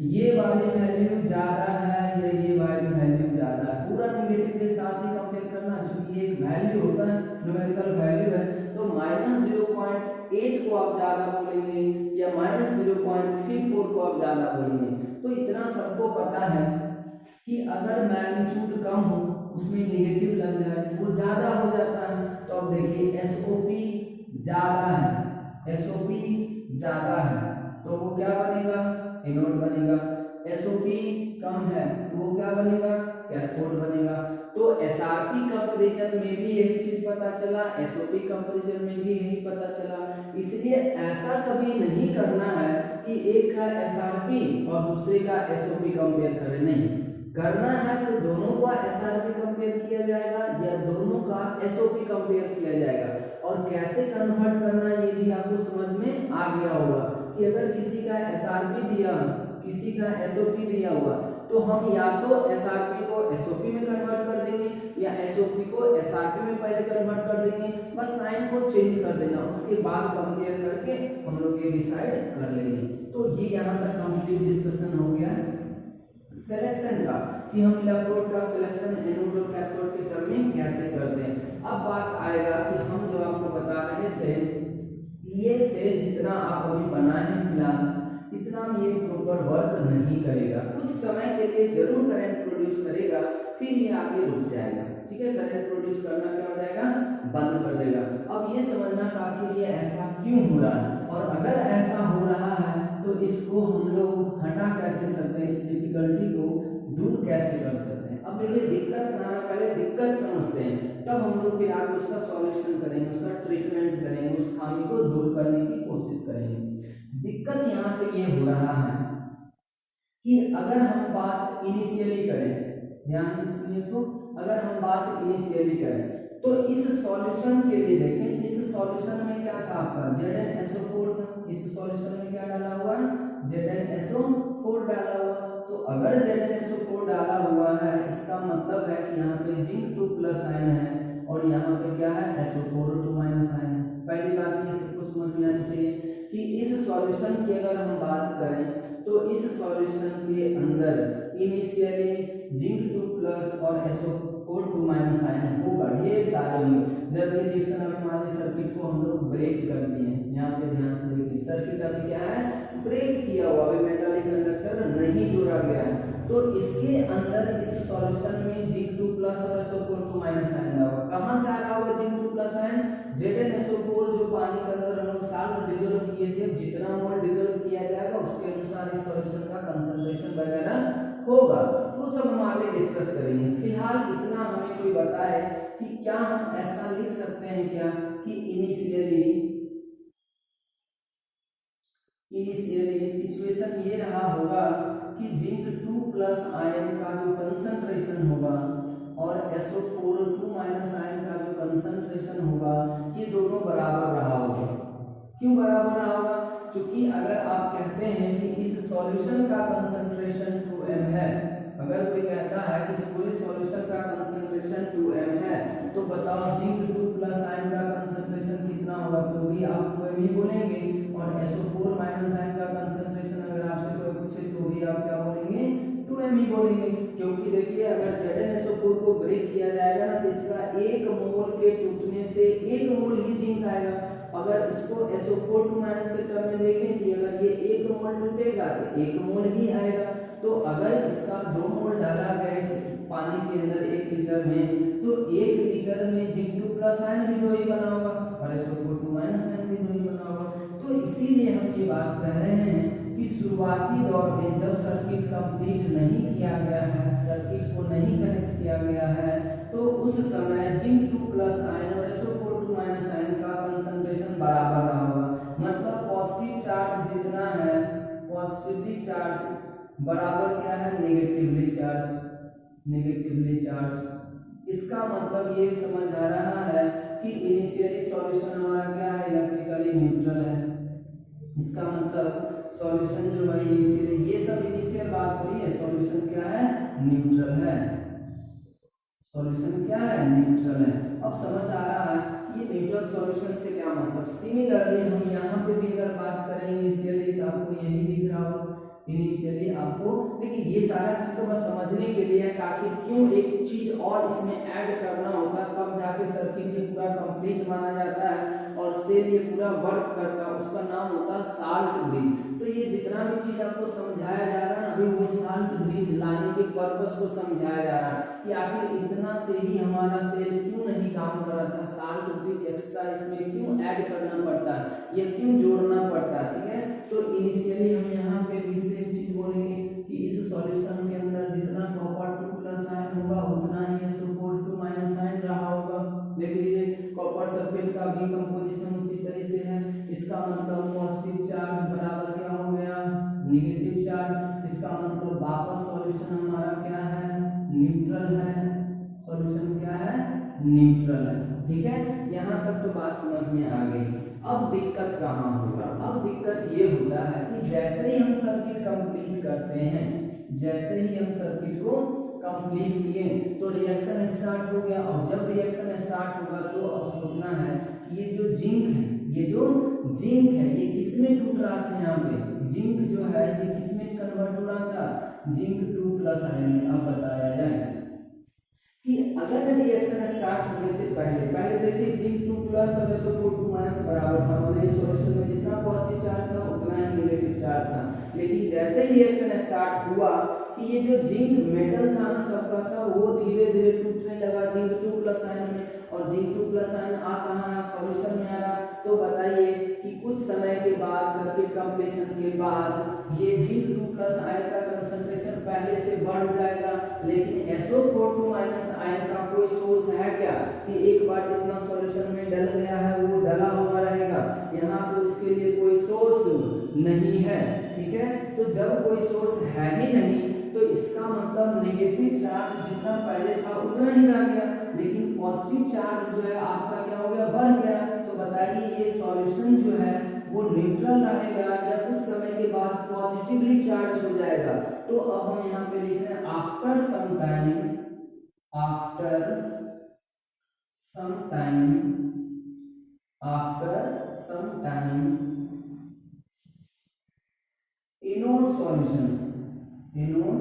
[SPEAKER 1] ये वाली वैल्यू ज्यादा है या ये वाली वैल्यू ज्यादा है, पूरा निगेटिव के साथ ही कंपेयर करना, क्योंकि ये एक वैल्यू होता है, न्यूमेरिकल वैल्यू है। तो -0.8 को आप ज्यादा बोलेंगे या -0.34 को आप ज्यादा बोलेंगे। तो इतना सबको पता है कि अगर मैग्नीट्यूड कम हो उसमें निगेटिव लग जाए वो ज्यादा हो जाता है। तो अब देखिए SOP ज्यादा है, SOP ज्यादा है तो वो क्या बनेगा, एनोड बनेगा। SOP कम है तो वो क्या बनेगा, कैथोड बनेगा। तो SRP कंपैरिजन में भी यही चीज पता चला, SOP कंपैरिजन में भी यही पता चला। इसलिए ऐसा कभी नहीं करना है कि एक का SRP और दूसरे का SOP कंपेयर करें, नहीं करना है तो दोनों का SRP कंपेयर किया जाएगा या दोनों का SOP कंपेयर किया जाएगा। और कैसे कन्वर्ट करना ये भी आपको समझ में आ गया होगा कि अगर किसी का SRP दिया किसी का SOP दिया हुआ तो हम या तो SRP को SOP में कन्वर्ट कर देंगे या SOP को SRP में पहले कन्वर्ट कर देंगे, बस साइन को चेंज कर देना, उसके बाद कंपेयर करके हम लोग ये डिसाइड कर लेंगे। तो ये यहाँ तक कंप्लीट डिस्कशन हो गया सिलेक्शन का कि हम इलेक्ट्रोड का सिलेक्शन एनोड और कैथोड के टर्म में कैसे करते हैं। अब बात आएगा कि हम जो आपको बता रहे थे ये सेल जितना आप अभी बनाए हैं फिलहाल इतना ये प्रॉपर वर्क नहीं करेगा, कुछ समय के लिए जरूर करंट प्रोड्यूस करेगा फिर ये आगे रुक जाएगा, ठीक है। करंट प्रोड्यूस करना क्या हो जाएगा, बंद कर देगा। अब ये समझना कि आखिर ये ऐसा क्यों हो रहा है और अगर ऐसा हो रहा है तो इसको हम लोग हटा कैसे सकते हैं, इस डिफिकल्टी को दूर कैसे कर सकते हैं। अब देखिए दिक्कत ना पहले दिक्कत समझते हैं तब हम लोग फिर आगे उसका सॉल्यूशन करेंगे, उसका ट्रीटमेंट करेंगे, उस खामी को दूर करने की कोशिश करेंगे। दिक्कत यहाँ पे ये हो रहा है कि अगर हम बात इनिशियली करें, ध्यान से सुनिए इसको, अगर हम बात इनिशियली करें तो इस सॉल्यूशन के लिए देखें, इस सॉल्यूशन में क्या था आपका ZnSO4 था, इस सॉल्यूशन में क्या डाला हुआ है ZnSO4 डाला हुआ। तो अगर ZnSO4 डाला हुआ है इसका मतलब है कि यहाँ पे जिंक 2+ आयन है और यहाँ पे क्या है SO4 2- आयन है। पहली बात ये सबको समझ में आनी चाहिए कि इस सॉल्यूशन की अगर हम बात करें तो इस सॉल्यूशन के अंदर इनिशियली जिंक 2+ और SO4 2- आयन होगा, ढेर सारे होंगे। जब ये रिएक्शन अभी हमारे सर्किट को हम लोग ब्रेक कर दिए हैं, यहाँ पे ध्यान से देखिए सर्किट अभी क्या है ब्रेक किया हुआ, अभी मेटालिक कंडक्टर नहीं जोड़ा गया है। तो इसके अंदर इस सॉल्यूशन में जिंक 2+ और SO4 2- आयन होगा। कहां से आ रहा होगा जिंक 2+ आयन, ZnSO4 जो पानी के अंदर हम लोग साल्ट डिसॉल्व किए थे, जितना मोल डिसॉल्व किया जाएगा उसके अनुसार इस सॉल्यूशन का कंसंट्रेशन वगैरह होगा। तो सब हम आगे डिस्कस करेंगे। फिलहाल इतना हमें कोई बताए कि क्या हम ऐसा लिख सकते हैं क्या कि इनिशियली सिचुएशन ये रहा होगा कि जिंक 2+ आयन का जो कंसंट्रेशन होगा और SO4 2- आयन का जो कंसंट्रेशन होगा ये दोनों बराबर रहा होगा। क्यों बराबर रहा होगा, क्योंकि अगर आप कहते हैं कि इस सॉल्यूशन का कंसंट्रेशन 2m है, अगर कोई कहता है कि इस पूरे सॉल्यूशन का कंसंट्रेशन 2m है तो बताओ जिंक 2+ आयन का कंसंट्रेशन कितना होगा, तो भी आप 2m ही बोलेंगे। और SO4 आयन का कंसंट्रेशन अगर आपसे कोई पूछे तो भी आप क्या बोलेंगे 2m ही बोलेंगे। क्योंकि देखिए अगर ZnSO4 को ब्रेक किया जाएगा ना तो इसका 1 मोल के टूटने से 1 मोल ही जिंक आएगा। अगर इसको SO4 2- के टर्म में देखें कि अगर ये 1 मोल टूटेगा तो 1 मोल ही आएगा। तो अगर इसका 2 मोल डाला गया इस पानी के अंदर 1 लीटर में, तो 1 लीटर में जिंक 2 प्लस आयन भी 2 ही बना होगा और SO4 2 माइनस आयन भी 2 ही बना होगा। तो इसीलिए हम ये बात कह रहे हैं कि शुरुआती दौर में जब सर्किट कंप्लीट नहीं किया गया है, सर्किट को नहीं कनेक्ट किया गया है, तो उस समय जिंक 2 प्लस आयन और SO4 2 माइनस आयन का कंसंट्रेशन बराबर रहा होगा। मतलब पॉजिटिव चार्ज जितना है, पॉजिटिवली चार्ज बराबर क्या है, नेगेटिवली चार्ज, नेगेटिवली चार्ज। इसका मतलब ये समझ आ रहा है कि इनिशियली सॉल्यूशन हमारा क्या है, इलेक्ट्रिकली न्यूट्रल है। इसका मतलब सॉल्यूशन जो है इनिशियली, ये सब इनिशियल बात हो रही है, सॉल्यूशन क्या है, न्यूट्रल है। सॉल्यूशन क्या है, न्यूट्रल है। अब समझ आ रहा है ये न्यूट्रल सॉल्यूशन से क्या मतलब। सिमिलरली हम यहाँ पे भी अगर बात करें इनिशियली, तो आपको यही दिख रहा होगा इनिशियली आपको। लेकिन ये सारा चीज तो बस समझने के लिए है कि आखिर क्यों एक चीज और इसमें ऐड करना होता है, तब जाके सर्किट ये पूरा कंप्लीट माना जाता है और सेल ये पूरा वर्क करता है। उसका नाम होता है साल्ट ब्रिज। तो ये जितना भी चीज आपको समझाया जा रहा है अभी, वो साल्ट ब्रिज लाने के पर्पस को समझाया जा रहा है कि आखिर इतना से ही हमारा सेल क्यों नहीं काम कर रहा था, साल्ट ब्रिज एक्स्ट्रा इसमें क्यों ऐड करना पड़ता है, ये क्यों जोड़ना पड़ता है। ठीक है, तो इनिशियली हम यहाँ पे भी सेम चीज बोलेंगे कि इस सॉल्यूशन के अंदर जितना कॉपर 2 प्लस आयन होगा उतना ही SO4 2 माइनस आयन रहा होगा। देख लीजिए कॉपर सल्फेट का भी कंपोजिशन उसी तरह से है। इसका मतलब पॉजिटिव चार्ज बराबर क्या हो गया, नेगेटिव चार्ज। इसका मतलब वापस सॉल्यूशन हमारा क्या है, न्यूट्रल है। सॉल्यूशन क्या है, न्यूट्रल है। ठीक है, यहाँ तक तो बात समझ में आ गई। अब दिक्कत कहाँ होगा, अब दिक्कत ये होता है कि जैसे ही हम सर्किट कंप्लीट करते हैं, जैसे ही हम सर्किट को कंप्लीट किए तो रिएक्शन स्टार्ट हो गया। और जब रिएक्शन स्टार्ट होगा तो अब सोचना है कि ये जो जिंक है, ये जो जिंक है ये किसमें टूट रहा था, यहाँ पे जिंक जो है ये किसमें कन्वर्ट हो रहा था, जिंक 2 प्लस आयन में। अब बताया जाए कि अगर रिएक्शन स्टार्ट होने से पहले देखिए जिंक 2 प्लस और SO4 2 माइनस बराबर था, मतलब इस सॉल्यूशन में जितना पॉजिटिव चार्ज था उतना ही नेगेटिव चार्ज था। लेकिन जैसे ही रिएक्शन स्टार्ट हुआ कि ये जो जिंक मेटल था ना सबका सब, वो धीरे धीरे टूटने लगा जिंक 2 प्लस आयन में। और जिंक 2 प्लस आयन आ कहाँ, सॉल्यूशन में आ रहा। तो बताइए कि कुछ समय के बाद, सर्किट कंप्लीशन के बाद, ये जिंक 2 प्लस आयन का कंसंट्रेशन पहले से बढ़ जाएगा। लेकिन SO4 2 माइनस आयन का कोई सोर्स है क्या कि एक बार जितना सॉल्यूशन में डल गया है वो डला हुआ रहेगा, यहाँ पे उसके लिए कोई सोर्स नहीं है। ठीक है, तो जब कोई सोर्स है ही नहीं तो इसका मतलब नेगेटिव चार्ज जितना पहले था उतना ही रह गया, लेकिन पॉजिटिव चार्ज जो है आपका क्या हो गया, बढ़ गया। तो बताइए ये सॉल्यूशन जो है वो न्यूट्रल रहेगा या कुछ समय के बाद पॉजिटिवली चार्ज हो जाएगा। तो अब हम यहाँ पे लिख रहे हैं after some time, after some time, after some time anode solution, anode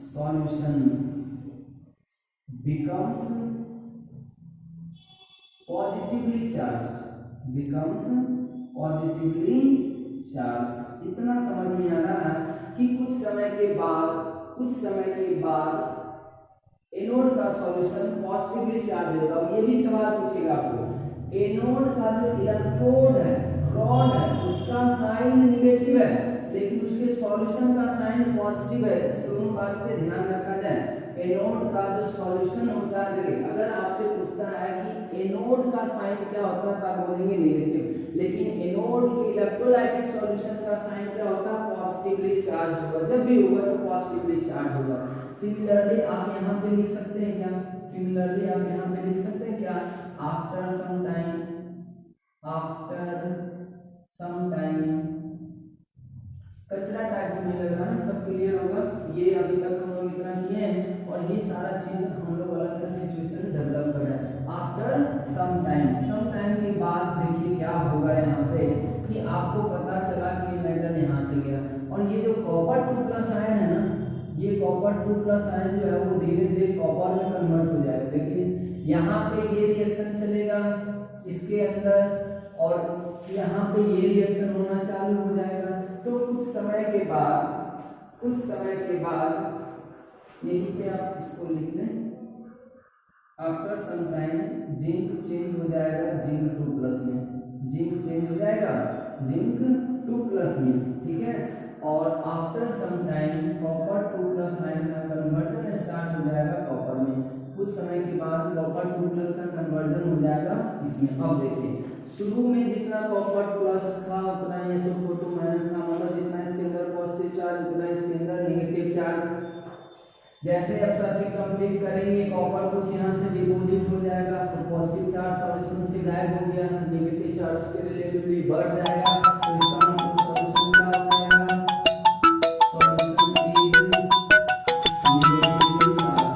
[SPEAKER 1] solution becomes positively charged, becomes positively charged। इतना समझ में आ रहा है कि कुछ समय के बाद एनोड का सॉल्यूशन पॉजिटिवली चार्ज होगा। ये भी सवाल पूछेगा आपको, एनोड का जो इलेक्ट्रोड है, रॉड है, उसका साइन नेगेटिव है लेकिन उसके सॉल्यूशन का साइन पॉजिटिव है। इस दोनों बात पे ध्यान रखा जाए। एनोड का जो सॉल्यूशन होता है, देखिए अगर आपसे पूछता है कि एनोड का साइन क्या होता है, तब बोलेंगे नेगेटिव, लेकिन एनोड के इलेक्ट्रोलाइटिक सॉल्यूशन का साइन क्या होता है, पॉजिटिवली चार्ज होगा। जब भी होगा तो पॉजिटिवली चार्ज होगा। सिमिलरली आप यहाँ पे लिख सकते हैं क्या, सिमिलरली आप यहाँ पे लिख सकते हैं क्या, after some time, after some time. कचरा टाइप में लग रहा है, सब क्लियर होगा। ये अभी तक हम लोग इतना किए हैं और ये सारा चीज हम लोग अलग से सिचुएशन डेवलप कर रहे हैं। आफ्टर सम टाइम के बाद देखिए क्या होगा यहाँ पे कि आपको पता चला कि मेटल यहाँ से गया और ये जो कॉपर 2 प्लस आयन है ना, ये कॉपर 2 प्लस आयन जो है वो धीरे धीरे कॉपर में कन्वर्ट हो जाएगा। देखिए यहाँ पे ये रिएक्शन चलेगा इसके अंदर और यहाँ पे ये रिएक्शन होना चालू हो जाएगा। तो कुछ समय के बाद कुछ समय के बाद यहीं पे आप इसको लिख लें, after some time zinc change हो जाएगा जिंक 2+ में, जिंक चेंज हो जाएगा जिंक 2+ में, ठीक है। और after some time copper 2+ ion का कन्वर्जन स्टार्ट हो जाएगा कॉपर में, कुछ समय के बाद कॉपर 2+ का कन्वर्जन हो जाएगा इसमें। अब देखिए शुरू में जितना कॉपर प्लस था उतना ये सब फोटो माइनस था, मतलब जितना इसके अंदर पॉजिटिव चार्ज उतना इसके अंदर नेगेटिव चार्ज। जैसे अब सर्किट कंप्लीट करेंगे कॉपर कुछ यहाँ से डिपॉजिट हो जाएगा, तो पॉजिटिव चार्ज सॉल्यूशन से गायब हो गया, नेगेटिव चार्ज उसके रिलेटिवली बढ़ जाएगा, तो इसका मतलब सॉल्यूशन क्या हो जाएगा, सॉल्यूशन इज नेगेटिवली चार्ज,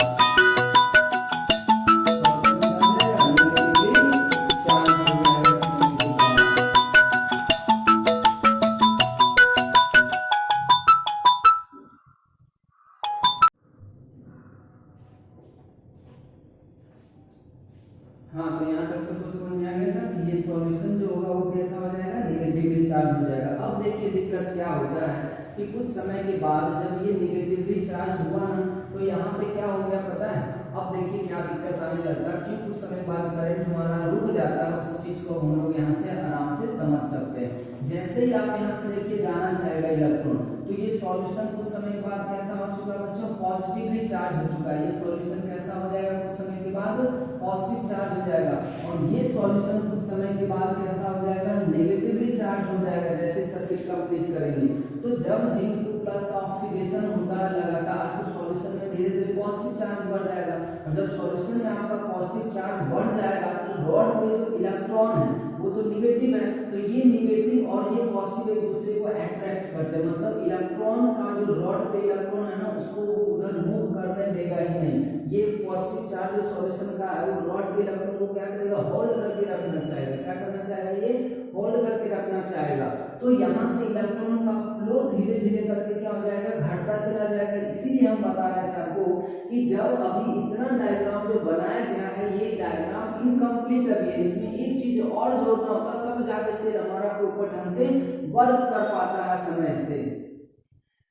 [SPEAKER 1] हाँ। तो यहाँ तक सबको समझ में आ गया था कि ये सॉल्यूशन जो होगा वो कैसा हो जाएगा, नेगेटिवली चार्ज हो जाएगा। अब देखिए दिक्कत क्या होता है कि कुछ समय के बाद जब ये नेगेटिवली चार्ज हुआ ना, तो यहाँ पे क्या हो गया पता है, अब देखिए क्या दिक्कत आने लगता है कि कुछ समय बाद करंट हमारा रुक जाता है, उस चीज को हम लोग यहाँ से आराम से समझ सकते हैं। जैसे ही आप यहाँ से देखिए जाना चाहेगा इलेक्ट्रॉन, तो ये सॉल्यूशन कुछ समय के बाद कैसा हो चुका है बच्चों, पॉजिटिवली चार्ज हो चुका है। ये सॉल्यूशन कैसा हो जाएगा कुछ समय के बाद, पॉजिटिव चार्ज हो जाएगा, और ये सॉल्यूशन कुछ समय के बाद कैसा हो जाएगा, नेगेटिवली चार्ज हो जाएगा जैसे सर्किट कंप्लीट करेंगे। तो जब जिंक 2+ का ऑक्सीडेशन होता है लगातार, तो सॉल्यूशन में धीरे धीरे पॉजिटिव चार्ज बढ़ जाएगा, और जब सॉल्यूशन में आपका पॉजिटिव चार्ज बढ़ जाएगा तो रॉड पे जो इलेक्ट्रॉन है वो तो निगेटिव है, तो ये निगेटिव और ये पॉजिटिव एक दूसरे को अट्रैक्ट करते हैं, मतलब इलेक्ट्रॉन का जो रॉड पे इलेक्ट्रॉन है ना उसको वो उधर मूव करने देगा ही नहीं। ये पॉजिटिव चार्ज जो सॉल्यूशन का है वो रॉड के इलेक्ट्रॉन को क्या करेगा, होल्ड करके रखना चाहेगा। क्या करना चाहेगा, ये होल्ड करके रखना चाहेगा। तो यहाँ से इलेक्ट्रॉन का फ्लो धीरे धीरे करके क्या हो जाएगा, घटता चला जाएगा। इसीलिए हम बता रहे थे आपको कि जब अभी इतना डायग्राम जो बनाया गया है ये डायग्राम इनकम्प्लीट अभी है, इसमें एक चीज और जोड़ना होता तब जाके से हमारा प्रॉपर ढंग से वर्क कर पाता है समय से।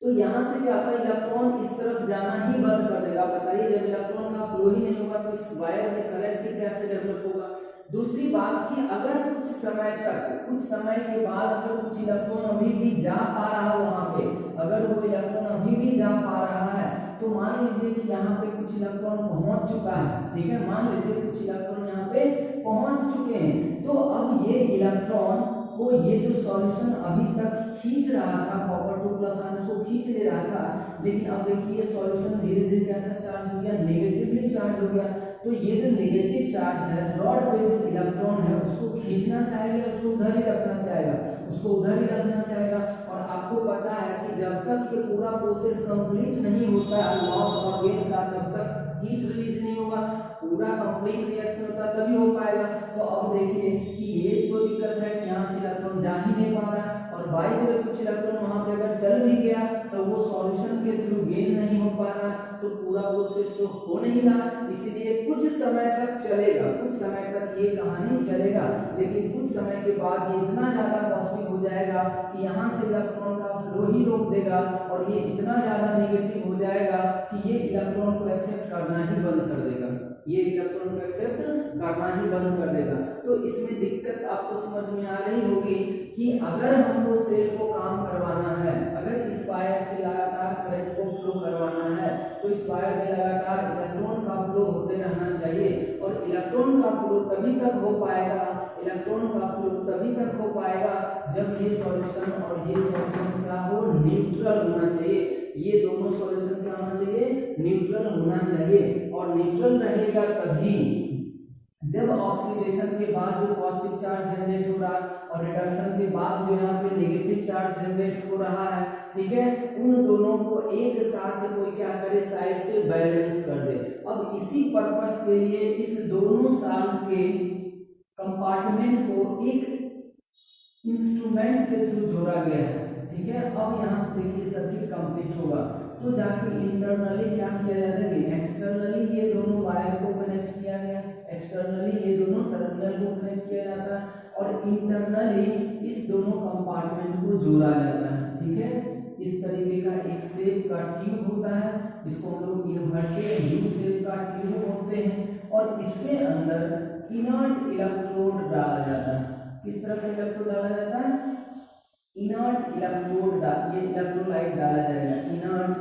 [SPEAKER 1] तो यहाँ से क्या होता है, इलेक्ट्रॉन इस तरफ जाना ही बंद कर देगा। बताइए जब इलेक्ट्रॉन का फ्लो ही नहीं होगा तो इस वायर में करंट भी कैसे डेवलप होगा। दूसरी बात कि अगर कुछ समय तक, कुछ समय के बाद अगर कुछ इलेक्ट्रॉन अभी भी जा पा रहा है वहां पे, अगर वो इलेक्ट्रॉन अभी भी जा पा रहा है, तो मान लीजिए कि यहाँ पे कुछ इलेक्ट्रॉन पहुंच चुका है, ठीक है, मान लीजिए कुछ इलेक्ट्रॉन यहाँ पे पहुंच चुके हैं, तो अब ये इलेक्ट्रॉन को ये जो सॉल्यूशन अभी तक खींच रहा था, कॉपर 2+ आयन उसको खींच ले रहा था, लेकिन अब देखिए सॉल्यूशन धीरे धीरे कैसा चार्ज हो गया, नेगेटिवली चार्ज हो गया। तो ये जो नेगेटिव चार्ज है रॉड पे जो इलेक्ट्रॉन है उसको खींचना चाहेगा, उसको उधर ही रखना चाहेगा, उसको उधर ही रखना चाहेगा। और आपको पता है कि जब तक ये पूरा प्रोसेस कंप्लीट नहीं होता है लॉस और गेन का, तब तक हीट रिलीज नहीं होगा, पूरा कंप्लीट रिएक्शन होता तभी हो पाएगा। तो अब देखिए कि ये तो दिक्कत है कि यहाँ से इलेक्ट्रॉन जा ही नहीं पा रहा, और बाई द वे कुछ इलेक्ट्रॉन वहां पे अगर चल भी गया तो वो सॉल्यूशन के थ्रू गेन नहीं हो पा रहा, तो पूरा प्रोसेस तो हो नहीं रहा। इसीलिए कुछ समय तक चलेगा, कुछ समय तक ये कहानी चलेगा, लेकिन कुछ समय के बाद ये इतना ज्यादा पॉजिटिव हो जाएगा कि यहाँ से इलेक्ट्रॉन का फ्लो ही रोक देगा, और ये इतना ज्यादा नेगेटिव हो जाएगा कि ये इलेक्ट्रॉन को एक्सेप्ट करना ही बंद कर देगा, ये इलेक्ट्रॉन को एक्सेप्ट करना ही बंद कर देगा। तो इसमें दिक्कत आपको समझ में आ रही होगी कि अगर हमको सेल को काम करवाना है, अगर इस वायर से लगातार करंट को फ्लो करवाना है, तो इस वायर में लगातार इलेक्ट्रॉन का फ्लो होते रहना चाहिए, और इलेक्ट्रॉन का फ्लो तभी तक हो पाएगा, इलेक्ट्रॉन का फ्लो तभी तक हो पाएगा जब ये सॉल्यूशन और ये सॉल्यूशन क्या हो, न्यूट्रल होना चाहिए। ये दोनों सॉल्यूशन क्या होना चाहिए, न्यूट्रल होना चाहिए। और न्यूट्रल रहेगा तभी जब ऑक्सीडेशन के बाद जो पॉजिटिव चार्ज जनरेट हो रहा है और रिडक्शन के बाद जो यहाँ पे नेगेटिव चार्ज जनरेट हो रहा है, ठीक है, उन दोनों को एक साथ कोई क्या करे, साइड से बैलेंस कर दे। अब इसी पर्पस के लिए इस दोनों साल के कंपार्टमेंट को एक इंस्ट्रूमेंट के थ्रू जोड़ा गया है, ठीक है। अब यहाँ से देखिए सर्किट कंप्लीट होगा तो जाके इंटरनली क्या किया जाता है, एक्सटर्नली ये दोनों वायर को कनेक्ट किया गया, एक्सटर्नली ये दोनों टर्मिनल को कनेक्ट किया जाता है, और इंटरनली इस दोनों कंपार्टमेंट को जोड़ा जाता है, ठीक है। इस तरीके का एक शेप का ट्यूब होता है, इसको हम लोग इन्वर्टेड यू शेप का ट्यूब बोलते हैं, और इसके अंदर इनर्ट इलेक्ट्रोड डाला जाता है। किस तरह का इलेक्ट्रोड डाला जाता है? इनर्ट इलेक्ट्रोड, ये इलेक्ट्रोलाइट डाला जाएगा, इनर्ट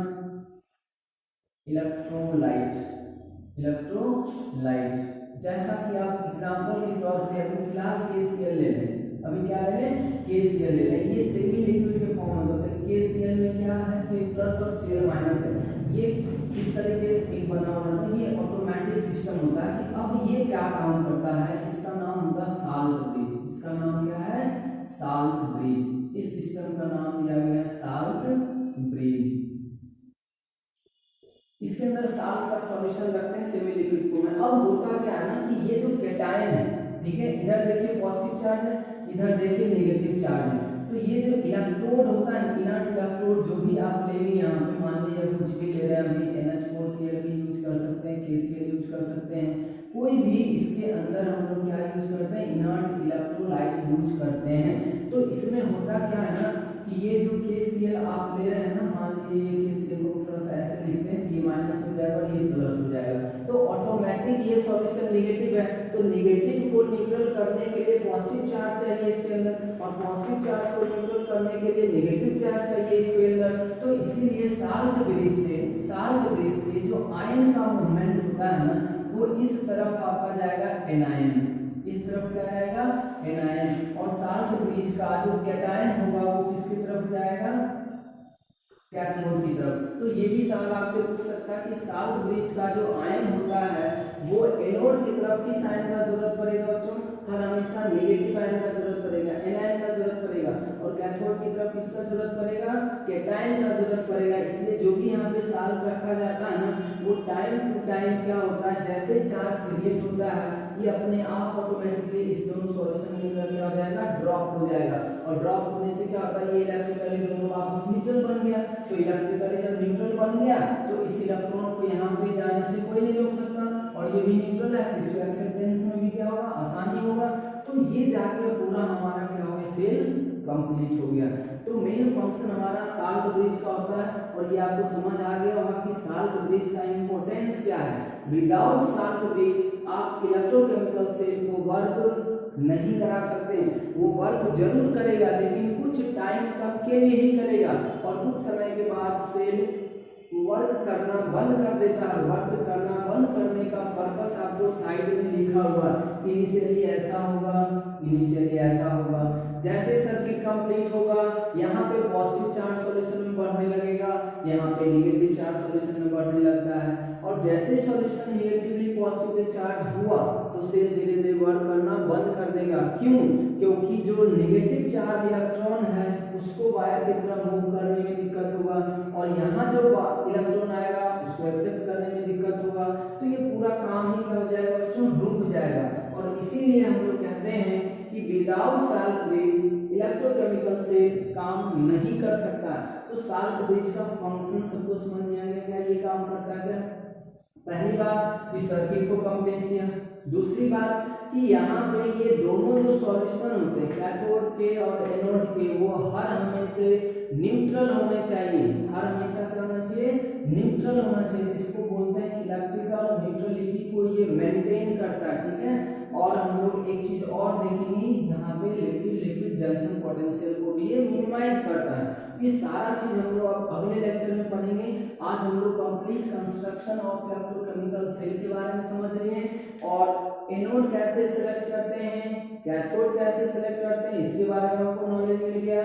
[SPEAKER 1] इलेक्ट्रोलाइट, इलेक्ट्रोलाइट। जैसा कि आप एग्जांपल के तौर पे अभी फिलहाल KCl ले लें, अभी क्या ले लें? KCl ले लें। ये सेमी लिक्विड के फॉर्म में होता है। KCl में क्या है कि प्लस और Cl माइनस है। ये इस तरीके से एक बना हुआ है, ये ऑटोमेटिक सिस्टम होता है कि अब ये क्या काम करता है, इसका नाम होता है साल्ट ब्रिज। इसका नाम क्या है? Salt bridge. इस सिस्टम का नाम दिया गया है साल्ट ब्रिज। इसके अंदर साल्ट का सॉल्यूशन रखते हैं सेमी लिक्विड को में। अब होता क्या है ना कि ये जो कैटायन है, ठीक है, इधर देखिए पॉजिटिव चार्ज है, इधर देखिए नेगेटिव चार्ज है, तो ये जो इलेक्ट्रोड होता है, इनर्ट इलेक्ट्रोड जो भी आप लेंगे यहाँ पे, मान लीजिए कुछ भी ले रहे हैं, अभी NH4Cl भी यूज कर सकते हैं, KCl यूज कर सकते हैं, कोई भी, इसके अंदर हम लोग क्या यूज करते हैं? इनर्ट इलेक्ट्रोलाइट यूज करते हैं। तो इसमें होता क्या है ना कि ये जो KCl आप ले रहे हैं ना, मान लीजिए ये KCl को थोड़ा सा ऐसे लिखते हैं, ये माइनस हो जाएगा और ये प्लस हो जाएगा, तो ऑटोमेटिक ये सॉल्यूशन नेगेटिव है, तो नेगेटिव को न्यूट्रल करने के लिए पॉजिटिव चार्ज चाहिए इसके अंदर, और पॉजिटिव चार्ज को न्यूट्रल करने के लिए नेगेटिव चार्ज चाहिए इसके अंदर। तो इसीलिए साल्ट ब्रिज से जो आयन का मूवमेंट होता है ना, वो इस तरफ आपका जाएगा एनायन, इस तरफ क्या जाएगा? एनायन। और साल्ट ब्रिज का जो कैटायन होगा वो किसकी तरफ जाएगा? कैथोड की तरफ। तो ये भी सवाल आपसे पूछ सकता है कि साल्ट ब्रिज का जो आयन होता है वो एनोड की तरफ किस आयन का जरूरत पड़ेगा बच्चों? हर हमेशा नेगेटिव आयन का जरूरत पड़ेगा, एनायन का जरूरत पड़ेगा, और कैथोड की तरफ किसका जरूरत पड़ेगा? कैटायन का जरूरत पड़ेगा। इसलिए जो भी यहाँ पे साल्ट रखा जाता है ना, वो टाइम टू टाइम क्या होता है, जैसे चार्ज क्रिएट होता है, ये अपने आप ऑटोमेटिकली इस दोनों सॉल्यूशन के अंदर क्या हो जाएगा? ड्रॉप हो जाएगा, और ड्रॉप होने से क्या होता है? ये इलेक्ट्रिकली दोनों आपस न्यूट्रल बन गया, तो इलेक्ट्रिकली जब न्यूट्रल बन गया तो इस इलेक्ट्रॉन को यहाँ पे जाने से कोई नहीं रोक सकता, और ये भी न्यूट्रल है, इसको एक्सेप्टेंस में भी क्या होगा? आसानी होगा। तो ये जाके पूरा हमारा क्या हो गया? सेल कंप्लीट हो गया। तो मेन फंक्शन हमारा साल्ट ब्रिज का होता है, और ये आपको समझ आ गया होगा कि साल्ट ब्रिज का इंपॉर्टेंस क्या है। विदाउट साल्ट ब्रिज आप इलेक्ट्रोकेमिकल सेल को वर्क नहीं करा सकते। वो वर्क जरूर करेगा, लेकिन कुछ टाइम तक के लिए ही करेगा, और कुछ समय के बाद सेल वर्क करना बंद कर देता है। वर्क करना बंद करने का पर्पस आपको साइड में लिखा हुआ, इनिशियली ऐसा होगा, इनिशियली ऐसा होगा, जैसे सर्किट कंप्लीट होगा यहाँ पे पॉजिटिव चार्ज सॉल्यूशन में बढ़ने लगेगा, यहाँ पे नेगेटिव चार्ज सॉल्यूशन में बढ़ने लगता है, और जैसे सॉल्यूशन नेगेटिवली पॉजिटिवली चार्ज हुआ तो सेल धीरे धीरे वर्क करना बंद कर देगा। क्यों? क्योंकि जो नेगेटिव चार्ज इलेक्ट्रॉन है उसको वायर की तरफ मूव करने में दिक्कत होगा, और यहाँ जो इलेक्ट्रॉन आएगा उसको एक्सेप्ट करने में दिक्कत होगा, तो ये पूरा काम ही क्या हो जाएगा बच्चों? रुक जाएगा। और इसीलिए हम लोग कहते हैं कि विदाउट साल्ट ब्रिज इलेक्ट्रोकेमिकल से काम नहीं कर सकता। तो साल्ट ब्रिज का फंक्शन सबको समझ में आ गया क्या ये काम करता है? पहली बात कि सर्किट को कंप्लीट किया, दूसरी बात कि यहाँ पे ये दोनों जो सॉल्यूशन होते हैं कैथोड के और एनोड के, वो हर हमेशा न्यूट्रल होने चाहिए, हर हमेशा क्या होना चाहिए? न्यूट्रल होना चाहिए, जिसको बोलते हैं इलेक्ट्रिकल न्यूट्रलिटी को ये मेंटेन करता है, ठीक है। और हम लोग एक चीज और देखेंगे यहाँ पे लिक्विड जंक्शन पोटेंशियल को भी ये मिनिमाइज करता है। ये सारा चीज हम लोग अगले लेक्चर में पढ़ेंगे। आज हम लोग complete construction of electrochemical cell के बारे में समझ रहे हैं, और एनोड कैसे सिलेक्ट करते हैं, कैथोड कैसे सिलेक्ट करते हैं, इसके बारे में आपको नॉलेज मिल गया।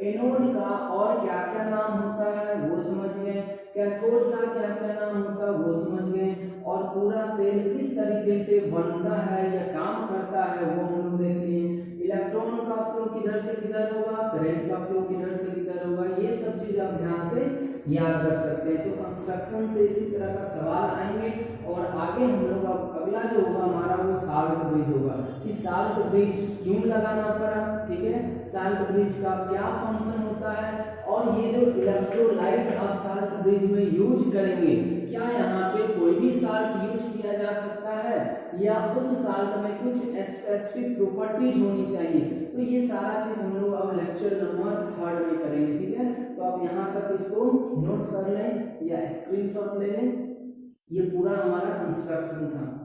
[SPEAKER 1] एनोड का और क्या क्या नाम होता है वो समझ गए, कैथोड का क्या क्या नाम होता है वो समझ गए, और पूरा सेल किस तरीके से बनता है या काम करता है वो हम लोग देख लिए। इलेक्ट्रॉन का फ्लो किधर से किधर होगा, करंट का फ्लो किधर से किधर होगा, ये सब चीज आप ध्यान से याद रख सकते हैं। तो कंस्ट्रक्शन से इसी तरह का सवाल आएंगे, और आगे हम लोग अगला जो होगा हमारा वो साल्ट ब्रिज होगा, कि साल्ट ब्रिज क्यों लगाना पड़ा, ठीक है, साल्ट ब्रिज का क्या फंक्शन होता है, और ये जो इलेक्ट्रोलाइट आप साल्ट ब्रिज में यूज करेंगे, क्या यहाँ पे कोई भी साल्ट यूज किया जा सकता है, या उस साल्ट में कुछ स्पेसिफिक प्रॉपर्टीज होनी चाहिए। तो ये सारा चीज हम लोग अब लेक्चर नंबर 3 में करेंगे, ठीक है। तो आप यहाँ तक इसको नोट कर लें या स्क्रीनशॉट ले लें। ये पूरा हमारा कंस्ट्रक्शन था।